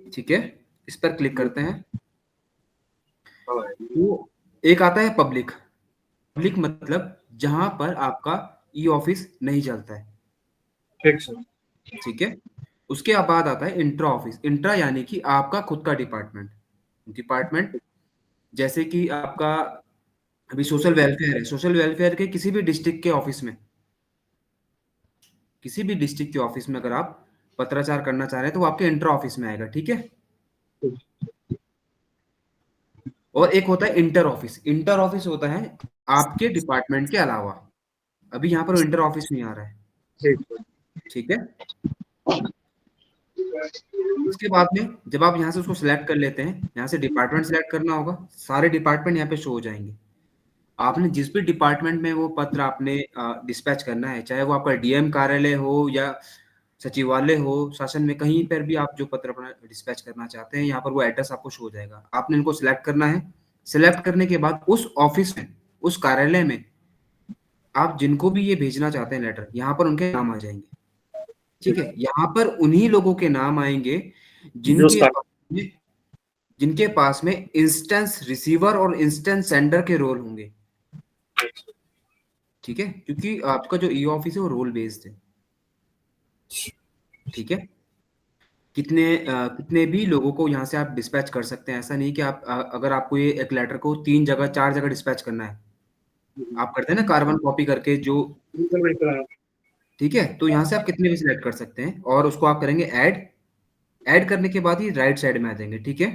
ठीक है, इस पर क्लिक करते हैं। तो एक आता है पब्लिक, पब्लिक मतलब जहां पर आपका ई ऑफिस नहीं चलता है, ठीक सर। ठीक है। उसके बाद आता है इंट्रा ऑफिस, इंट्रा यानी कि आपका खुद का डिपार्टमेंट, डिपार्टमेंट जैसे कि आपका अभी सोशल वेलफेयर है, सोशल वेलफेयर के किसी भी डिस्ट्रिक्ट के ऑफिस में, किसी भी डिस्ट्रिक्ट के ऑफिस में अगर आप पत्राचार करना चाह रहे हैं तो वो आपके इंट्रा ऑफिस में आएगा, ठीक है। और एक होता है इंटर ऑफिस, इंटर ऑफिस होता है आपके डिपार्टमेंट के अलावा, अभी यहाँ पर इंटर ऑफिस नहीं आ रहा है, ठीक है। उसके बाद में जब आप यहाँ से उसको सिलेक्ट कर लेते हैं, यहाँ से डिपार्टमेंट सिलेक्ट करना होगा, सारे डिपार्टमेंट यहाँ पे शो हो जाएंगे। आपने जिस भी डिपार्टमेंट में वो पत्र आपने डिस्पैच करना है, चाहे वो आपका डीएम कार्यालय हो या सचिवालय हो, शासन में कहीं पर भी आप जो पत्र अपना डिस्पैच करना चाहते हैं, यहाँ पर वो एड्रेस आपको शो हो जाएगा। आपने इनको सिलेक्ट करना है, सिलेक्ट करने के बाद उस ऑफिस में, उस कार्यालय में आप जिनको भी ये भेजना चाहते हैं लेटर, यहाँ पर उनके नाम आ जाएंगे, ठीक है। यहाँ पर उन्हीं लोगों के नाम आएंगे जिनके पास में इंस्टेंस रिसीवर और इंस्टेंस सेंडर के रोल होंगे, ठीक है, क्योंकि आपका जो ई ऑफिस है वो रोल बेस्ड है, ठीक है। कितने भी लोगों को यहाँ से आप डिस्पैच कर सकते हैं, ऐसा नहीं कि आप अगर आपको ये एक लेटर को 3 जगह 4 जगह डिस्पैच करना है, आप करते हैं ना कार्बन कॉपी करके जो, ठीक है, तो यहाँ से आप कितने भी सिलेक्ट कर सकते हैं और उसको आप करेंगे ऐड करने के बाद ही राइट साइड में आ जाएंगे, ठीक है,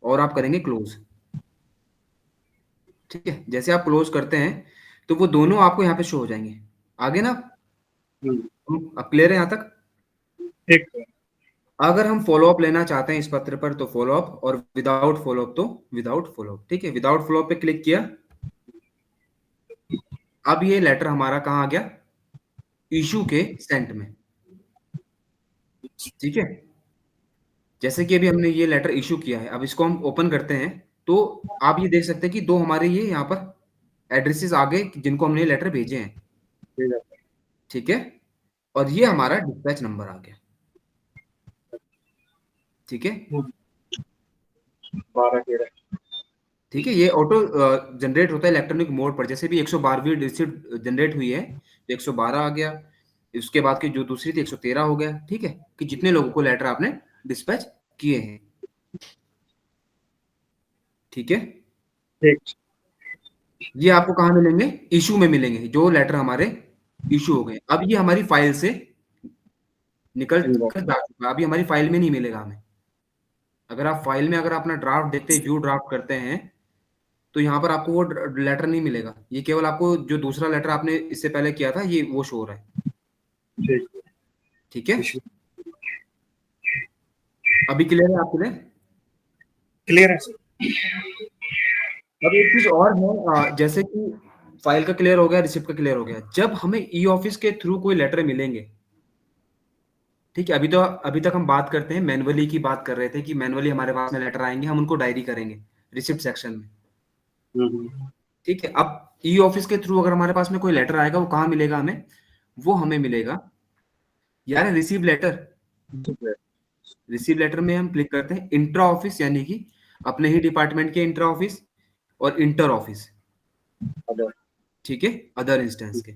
और आप करेंगे क्लोज, ठीक है। जैसे आप क्लोज करते हैं तो वो दोनों आपको यहाँ पे शो हो जाएंगे, आगे ना। अब क्लियर है यहाँ तक? ठीक। अगर हम फॉलोअप लेना चाहते हैं इस पत्र पर तो फॉलोअप, और विदाउट फॉलोअप तो विदाउट फॉलोअप, ठीक है। विदाउट फॉलोअप पे क्लिक किया, अब ये लेटर हमारा कहाँ आ गया, इशू के सेंट में, ठीक है। जैसे कि अभी हमने ये लेटर इशू किया है, अब इसको हम ओपन करते हैं तो आप ये देख सकते हैं कि 2 हमारे ये यहाँ पर एड्रेसेस आ गए जिनको हमने लेटर भेजे हैं, ठीक है, और ये हमारा डिस्पैच नंबर आ गया, ठीक है। 12-13 ठीक है, ये ऑटो जनरेट होता है इलेक्ट्रॉनिक मोड पर, जैसे भी 112वीं रिसिप्ट जनरेट हुई है तो 112 आ गया, उसके बाद की जो दूसरी थी 113 हो गया, ठीक है, कि जितने लोगों को लेटर आपने डिस्पैच किए हैं, ठीक है। ठीक। ये आपको कहाँ मिलेंगे, इशू में मिलेंगे, जो लेटर हमारे इशू हो गए। अब ये हमारी फाइल से निकल कर जा चुका, अभी हमारी फाइल में नहीं मिलेगा हमें। अगर आप फाइल में अगर अपना ड्राफ्ट देखते हैं, व्यू ड्राफ्ट करते हैं, तो यहाँ पर आपको वो लेटर नहीं मिलेगा, ये केवल आपको जो दूसरा लेटर आपने इससे पहले किया था ये वो शो हो रहा है, ठीक है। अभी क्लियर है आपके लिए? क्लियर है सर। अब एक चीज और है, जैसे कि फाइल का क्लियर हो गया, रिसिप्ट का क्लियर हो गया, जब हमें ई ऑफिस के थ्रू कोई लेटर मिलेंगे, ठीक है, अभी तक हम बात करते हैं मैनुअली की बात कर रहे थे कि मैनुअली हमारे पास में लेटर आएंगे, हम उनको डायरी करेंगे रिसिप्ट सेक्शन में, ठीक है। अब ई ऑफिस के थ्रू अगर हमारे पास में कोई लेटर आएगा, वो कहाँ मिलेगा हमें, वो हमें मिलेगा यार रिसीव लेटर, रिसीव लेटर में हम क्लिक करते हैं इंट्रा ऑफिस, यानी कि अपने ही डिपार्टमेंट के इंट्रा ऑफिस, और इंटर ऑफिस, ठीक है, अदर इंस्टेंस के।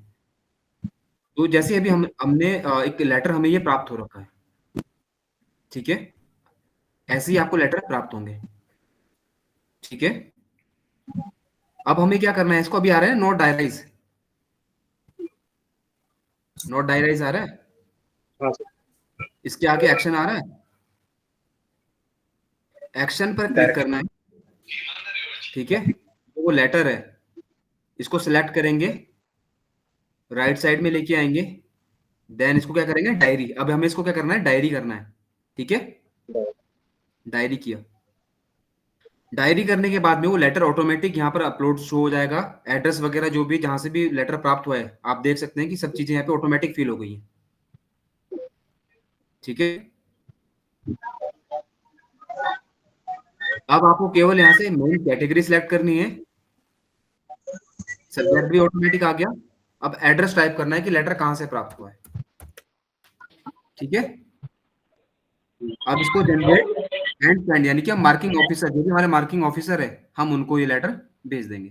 तो जैसे अभी हमने एक लेटर हमें ये प्राप्त हो रखा है, ठीक है, ऐसे ही आपको लेटर प्राप्त होंगे, ठीक है। अब हमें क्या करना है, इसको अभी आ रहा है नोट डायराइज, नोट डायराइज आ रहा है, हाँ सर। इसके आगे एक्शन आ रहा है, एक्शन पर क्लिक करना है, ठीक है। तो वो लेटर है, इसको सिलेक्ट करेंगे, राइट साइड में लेके आएंगे, देन इसको क्या करेंगे, डायरी। अब हमें इसको क्या करना है, डायरी करना है, ठीक है। डायरी किया, डायरी करने के बाद में वो लेटर ऑटोमेटिक यहाँ पर अपलोड शो हो जाएगा, एड्रेस वगैरह जो भी जहां से भी लेटर प्राप्त हुआ है, आप देख सकते हैं कि सब चीजें यहाँ पे ऑटोमेटिक फिल हो गई हैं, ठीक है। अब आपको केवल यहाँ से मेन कैटेगरी सिलेक्ट करनी है, सब्जेक्ट भी ऑटोमेटिक आ गया। अब एड्रेस टाइप करना है कि लेटर कहां से प्राप्त हुआ है, ठीक है। अब इसको जनरेट एंड सेंड, यानी कि हम मार्किंग ऑफिसर, जो भी हमारे मार्किंग ऑफिसर है, हम उनको ये लेटर भेज देंगे,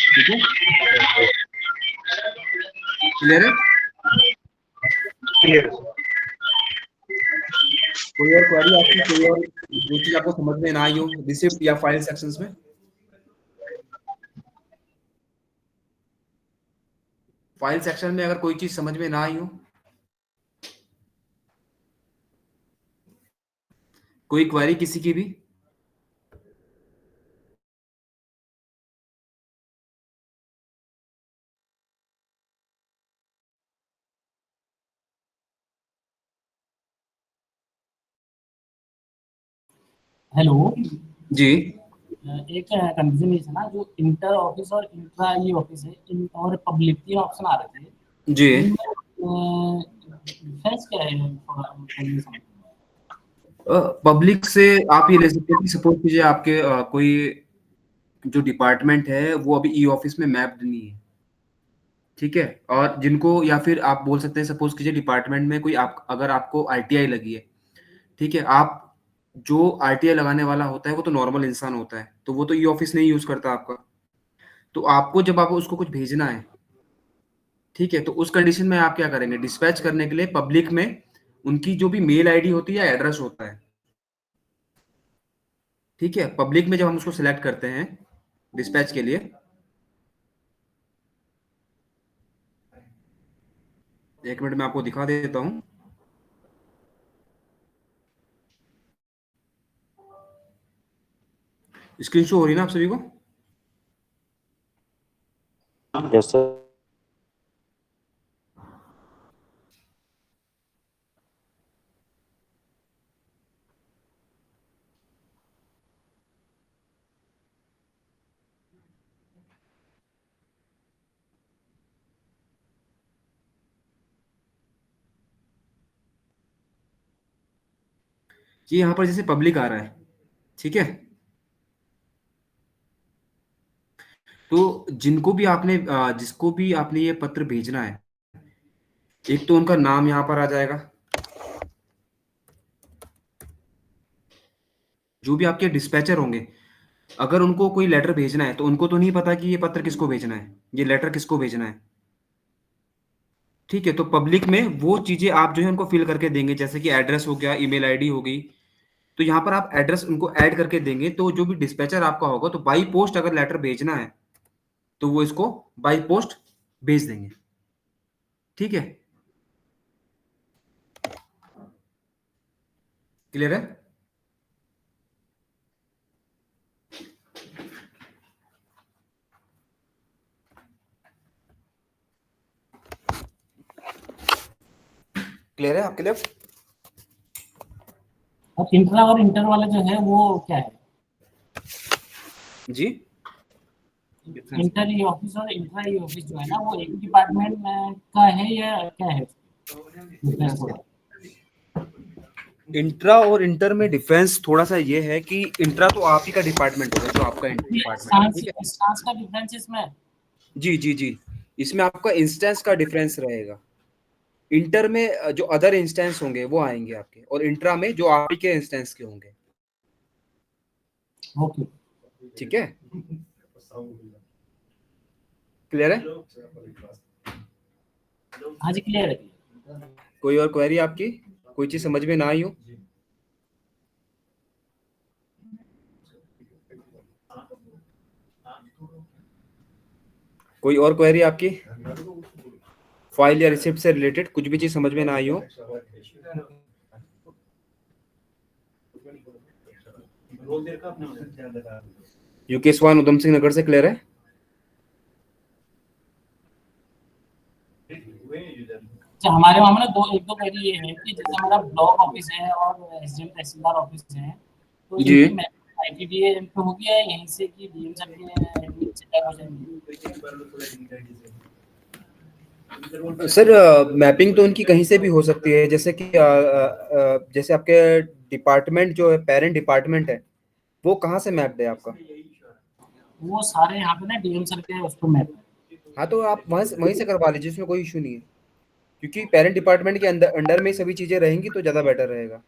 ठीक है। क्लियर है? क्लियर। कोई और क्वेरी आपकी, कोई और जो चीज आपको समझ में ना आई हो रिसिप्ट या फाइल सेक्शंस में? फाइल सेक्शन में अगर कोई चीज समझ में ना आई हो, कोई क्वेरी किसी की भी? हेलो जी एक कंफ्यूजन ये था ना, जो इंटर ऑफिस और इंट्रा ई ऑफिस है, इन और पब्लिक, तीन ऑप्शन आ रहे थे, जी। डिफरेंस क्या है थोड़ा मुझे समझ। पब्लिक से आप ये ले सकते हैं कि सपोज कीजिए आपके कोई जो डिपार्टमेंट है वो अभी ई ऑफिस में मैप्ड नहीं है, ठीक है। और जिनको, या फिर आप बोल सकते हैं सपोज कीजिए डिपार्टमेंट में कोई आप, अगर आपको आईटीआई लगी है, ठीक है, आप जो आईटीआई लगाने वाला होता है वो तो नॉर्मल इंसान होता है, तो वो तो ई ऑफिस नहीं यूज करता आपका। तो आपको जब आप उसको कुछ भेजना है, ठीक है, तो उस कंडीशन में आप क्या करेंगे, डिस्पैच करने के लिए पब्लिक में उनकी जो भी मेल आईडी होती है या एड्रेस होता है, ठीक है, पब्लिक में जब हम उसको सिलेक्ट करते हैं डिस्पैच के लिए, एक मिनट में आपको दिखा देता हूं। स्क्रीन शो हो रही है ना आप सभी को? Yes sir. ये यहाँ पर जैसे पब्लिक आ रहा है, ठीक है। तो जिनको भी आपने जिसको भी आपने ये पत्र भेजना है, एक तो उनका नाम यहाँ पर आ जाएगा, जो भी आपके डिस्पैचर होंगे, अगर उनको कोई लेटर भेजना है तो उनको तो नहीं पता कि ये पत्र किसको भेजना है, ये लेटर किसको भेजना है, ठीक है। तो पब्लिक में वो चीजें आप जो है उनको फिल करके देंगे, जैसे कि एड्रेस हो गया, ईमेल आईडी हो गई, तो यहाँ पर आप एड्रेस उनको ऐड करके देंगे, तो जो भी डिस्पैचर आपका होगा, तो बाई पोस्ट अगर लेटर भेजना है तो वो इसको बाई पोस्ट भेज देंगे, ठीक है। क्लियर है? क्लियर है आपके लिए? और इंट्रा और इंटर वाला जो है वो क्या है? जी, इंटर ई ऑफिस और इंट्रा ई ऑफिस जो है ना, वो एक डिपार्टमेंट में का है या क्या है? डिफरेंस थोड़ा। इंट्रा और इंटर में डिफरेंस थोड़ा सा ये है कि इंट्रा तो आप ही का डिपार्टमेंट होगा, जो आपका डिपार्टमेंट है, ठीक है। इंस्टेंस का डिफरेंस इसमें? जी जी जी, इसमें आपका इंस्टेंस का डिफरेंस रहेगा। इंटर में जो अदर इंस्टेंस होंगे वो आएंगे आपके, और इंट्रा में जो आप ही के इंस्टेंस के होंगे, ओके, ठीक है। क्लियर है? हाँ जी क्लियर है। कोई और क्वेरी आपकी, कोई चीज समझ में ना आई हो? कोई और क्वेरी आपकी फाइल या रिसिप्ट से रिलेटेड, कुछ भी चीज समझ में ना आई हो? यूकेश वान उधम सिंह नगर से क्लियर है? अच्छा, हमारे वहाँ में ना एक दो क्वेरी ये है कि जैसे हमारा ब्लॉक ऑफिस है और एसडीएम तहसीलदार ऑफिस है, तो जी। इनकी आईटीडीए पे हो गया है यहीं से कि डीएम सर के एडमिन से टैग हो जाएंगे? सर मैपिंग तो उनकी कहीं से भी हो सकती है, जैसे कि जैसे आपके डिपार्टमेंट जो है, पेरेंट डिपार्टमेंट है, वो कहाँ से मैप्ड है आपका? वो सारे यहाँ पे ना डीएम सर के उस पर मैप है। हाँ, तो आप वहीं से करवा लीजिए, इसमें कोई इशू नहीं है, क्योंकि पेरेंट डिपार्टमेंट के अंडर में सभी चीजें रहेंगी तो ज्यादा बेटर रहेगा।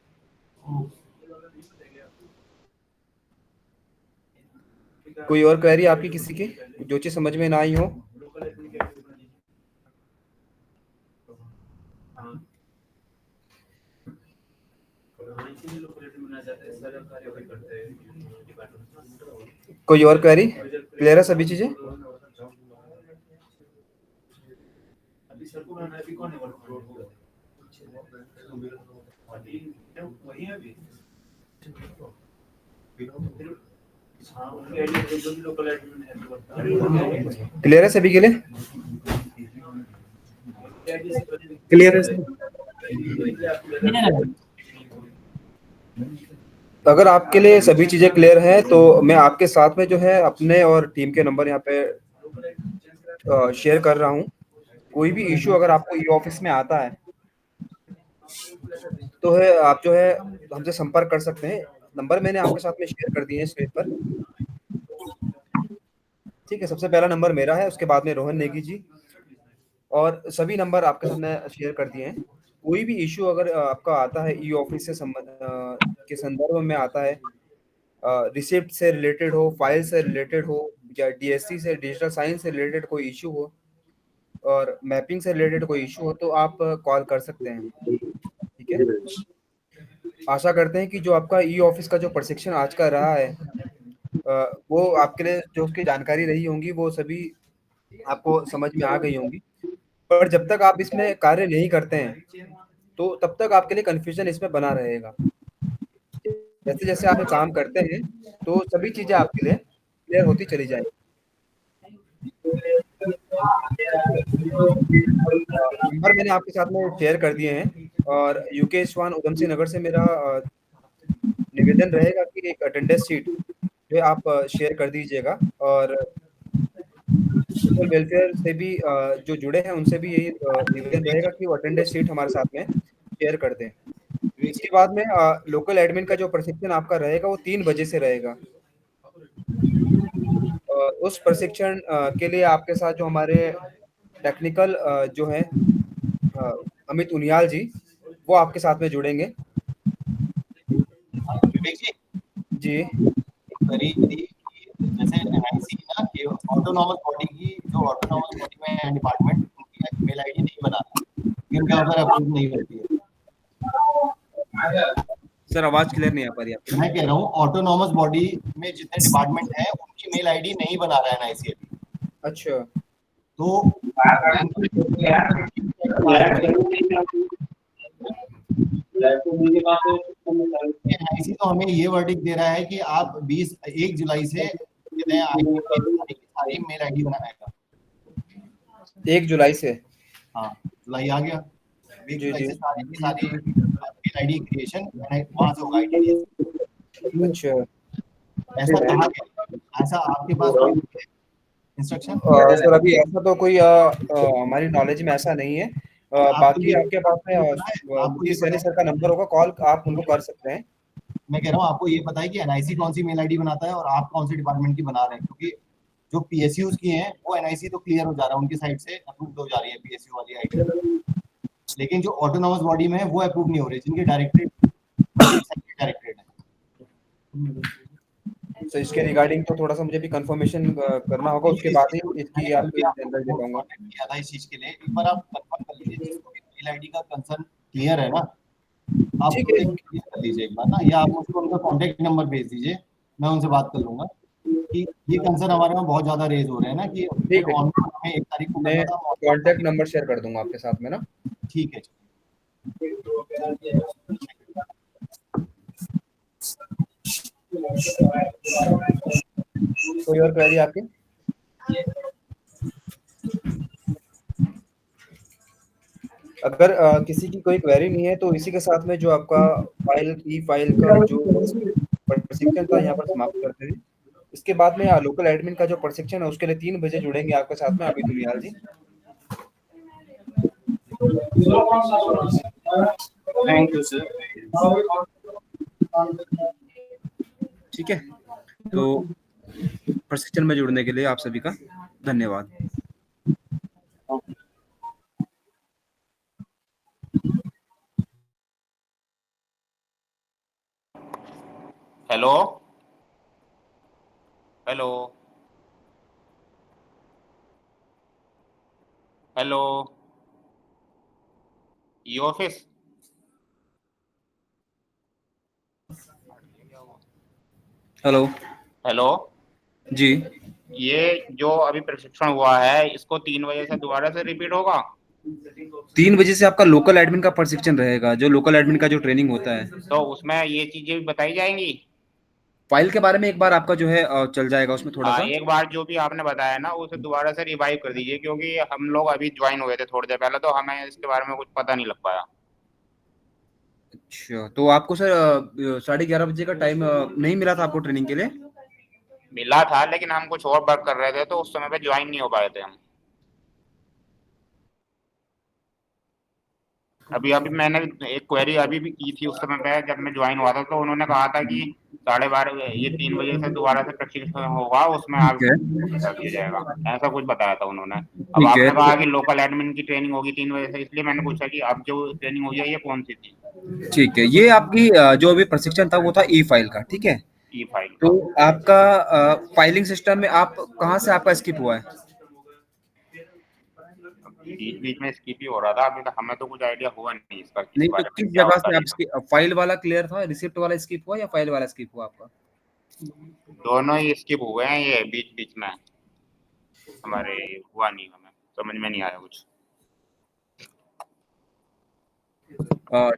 कोई और क्वेरी आपकी किसी की, जो चीज समझ में ना आई हो? कोई और क्वेरी? क्लियर है सभी चीजें? क्लियर है सभी के लिए? क्लियर है सर? अगर आपके लिए सभी चीजें क्लियर हैं तो मैं आपके साथ में जो है अपने और टीम के नंबर यहाँ पे शेयर कर रहा हूँ। कोई भी इशू अगर आपको ई ऑफिस में आता है तो है आप जो है हमसे संपर्क कर सकते हैं। नंबर मैंने आपके साथ में शेयर कर दिए हैं स्क्रीन पर, ठीक है। सबसे पहला नंबर मेरा है, उसके बाद में रोहन नेगी जी, और सभी नंबर आपके सामने शेयर कर दिए हैं। कोई भी इशू अगर आपका आता है ई ऑफिस से के संदर्भ में आता है, रिसिप्ट से रिलेटेड हो, फाइल से रिलेटेड हो, या डीएससी से, डिजिटल साइंस से रिलेटेड कोई इशू हो, और मैपिंग से रिलेटेड कोई इशू हो, तो आप कॉल कर सकते हैं, ठीक है। आशा करते हैं कि जो आपका ई ऑफिस का जो प्रशिक्षण आज का रहा है वो आपके लिए जो उसकी जानकारी रही होंगी वो सभी आपको समझ में आ गई होंगी। पर जब तक आप इसमें कार्य नहीं करते हैं तो तब तक आपके लिए कंफ्यूजन इसमें बना रहेगा। जैसे जैसे आप काम करते हैं तो सभी चीजें आपके लिए क्लियर होती चली जाएगी। नंबर मैंने आपके साथ में शेयर कर दिए हैं, और यूकेश वान उधम सिंह नगर से मेरा निवेदन रहेगा कि एक अटेंडेंस शीट जो आप शेयर कर दीजिएगा, और सोशल वेलफेयर से भी जो जुड़े हैं उनसे भी यही निवेदन रहेगा कि वो अटेंडेंस शीट हमारे साथ में शेयर कर दें। इसके बाद में लोकल एडमिन का जो प्रशिक्षण आपका रहेगा वो 3 बजे से रहेगा। उस प्रशिक्षण के लिए आपके साथ जो हमारे टेक्निकल जो है अमित उनियाल जी, वो आपके साथ में जुड़ेंगे। जी, जैसे एनआईसी ना कि ऑटोनॉमस बॉडी की, जो ऑटोनॉमस बॉडी में है डिपार्टमेंट, उनकी मेल आईडी नहीं बनाना, उनके ऊपर अप्रूव नहीं होती है। सर आवाज क्लियर नहीं आ पा रही आपकी। मैं कह रहा हूँ ऑटोनॉमस बॉडी में जितने डिपार्टमेंट है उनकी मेल आईडी नहीं बना रहा है एनआईसी अभी। अच्छा, तो एनआईसी तो हमें ये वर्डिक्ट दे रहा है कि आप 1 जुलाई से सारी मेल आईडी बनाएगा। 1 जुलाई से? हाँ, जुलाई आ गया, 1 जुलाई से सारी मेल आईडी क्रिएशन वहां से होगा आईटीडीएस। अच्छा, ऐसा कहा गया, ऐसा आपके पास कोई इंस्ट्रक्शन? सर अभी ऐसा तो कोई हमारी नॉलेज में ऐसा नहीं है। बाकी आपके पास में सैनी सर का नंबर होगा, कॉल आप उनको कर सकते हैं। मैं कह रहा हूँ आपको ये पता है कि एनआईसी कौन सी मेल आईडी बनाता है और आप कौन सी डिपार्टमेंट की बना रहे हैं? क्योंकि जो पीएसयूज की हैं वो एनआईसी तो क्लियर हो जा रहा है, उनकी साइड से अप्रूव हो जा रही है पीएसयू वाली आईडी, लेकिन जो ऑटोनॉमस बॉडी में है वो अप्रूव नहीं हो रही, जिनके डायरेक्टेड है। तो इसके रिगार्डिंग तो थोड़ा सा मुझे भी कंफर्मेशन करना होगा, उसके बाद ही इसकी आपको जानकारी दे पाऊंगा। इस चीज के लिए एक बार आप कंफर्म कर लीजिए, जिसको भी मेल आईडी का कंसर्न क्लियर है ना, आप क्लियर कर लीजिए एक बार ना, या आप मुझको उनका कांटेक्ट नंबर भेज दीजिए, मैं उनसे बात कर लूंगा। कि ये कंसर्न हमारे में बहुत ज्यादा रेज हो रहे हैं ना कि ठीक है। ऑनलाइन हमें 1 तारीख को मैं करना था। कॉन्टैक्ट नंबर शेयर कर दूंगा आपके साथ में ना। ठीक है। कोई और क्वेरी आपकी? अगर किसी की कोई क्वेरी नहीं है तो इसी के साथ में जो आपका ई फाइल का जो प्रशिक्षण था यहाँ पर समाप्त करते हैं। इसके बाद में लोकल एडमिन का जो प्रशिक्षण है उसके लिए 3 बजे जुड़ेंगे आपके साथ में अभी Duniyal ji. Thank you sir. ठीक है, तो प्रशिक्षण में जुड़ने के लिए आप सभी का धन्यवाद। Hello hello hello e office. Hello hello जी, ये जो अभी प्रशिक्षण हुआ है इसको 3 बजे से दोबारा से रिपीट होगा? 3 बजे से आपका लोकल एडमिन का प्रशिक्षण रहेगा, जो लोकल एडमिन का जो ट्रेनिंग होता है। तो उसमें ये चीजें भी बताई जाएंगी? फाइल के बारे में एक बार आपका जो है चल जाएगा उसमें थोड़ा सा। एक बार जो भी आपने बताया ना उसे दोबारा से रिवाइव कर दीजिए, क्योंकि हम लोग अभी ज्वाइन हुए थे थोड़ी देर पहले, तो हमें इसके बारे में कुछ पता नहीं लग पाया। अच्छा, तो आपको सर 11:30 बजे का टाइम नहीं मिला था आपको ट्रेनिंग के लिए? मिला था, लेकिन हम कुछ और वर्क कर रहे थे तो उस समय पे ज्वाइन नहीं हो पाए थे हम। अभी अभी मैंने एक क्वेरी अभी भी की थी उस समय पे जब मैं ज्वाइन हुआ था, तो उन्होंने कहा था कि 12:30 ये 3 बजे से दोबारा से प्रशिक्षण होगा, उसमें ठीक है, आपको बता दिया जाएगा, ऐसा कुछ बताया था उन्होंने। अब ठीक है, आपने कहा कि लोकल एडमिन की ट्रेनिंग होगी 3 बजे से, इसलिए मैंने पूछा कि अब जो ट्रेनिंग हुई है ये कौन सी थी? ठीक है। ये आपकी जो अभी प्रशिक्षण था वो था ई फाइल का, ठीक है। ई फाइल तो का। आपका फाइलिंग सिस्टम में आप कहाँ से आपका स्किप हुआ है? बीच बीच में स्किप ही हो रहा था, अभी तक हमें तो कुछ आइडिया हुआ नहीं इसका, किस नहीं तो बारे में किस क्या जगह होता से है। आप फाइल वाला क्लियर था, रिसिप्ट वाला स्किप हुआ या फाइल वाला स्किप हुआ आपका? दोनों ही स्किप हुए हैं, ये बीच बीच में हमारे हुआ नहीं, हमें समझ में नहीं आया कुछ।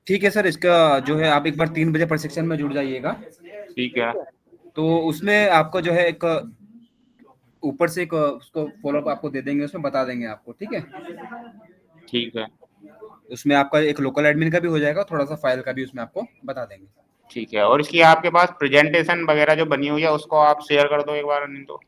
ठीक है सर, इसका जो है आप एक बार 3 बजे प्रशिक्षण में जुड़ जाइएगा। ठीक है। तो उसमें आपको जो है एक ऊपर से एक उसको फॉलो अप आपको दे देंगे, उसमें बता देंगे आपको, ठीक है। ठीक है। उसमें आपका एक लोकल एडमिन का भी हो जाएगा, थोड़ा सा फाइल का भी उसमें आपको बता देंगे। ठीक है, और इसकी आपके पास प्रेजेंटेशन वगैरह जो बनी हुई है उसको आप शेयर कर दो एक बार, नहीं तो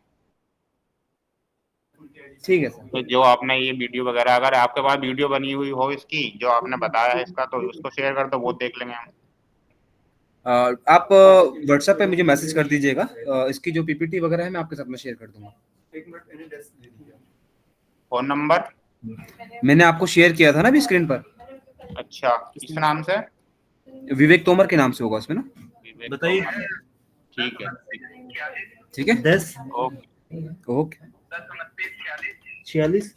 ठीक है सर। तो जो आपने ये वीडियो वगैरह, अगर आपके पास वीडियो बनी हुई हो इसकी जो आपने बताया है इसका, तो उसको शेयर कर दो, वो देख लेंगे हम। आप व्हाट्सएप पे मुझे मैसेज कर दीजिएगा, इसकी जो पीपीटी वगैरह है मैं आपके साथ में शेयर कर दूंगा। Phone number? मैंने आपको शेयर किया था ना अभी स्क्रीन पर। अच्छा, किस नाम से? विवेक तोमर के नाम से होगा उसमें ना। विवेक तोमर। ठीक है। ठीक है, 10 ओके। ओके। 46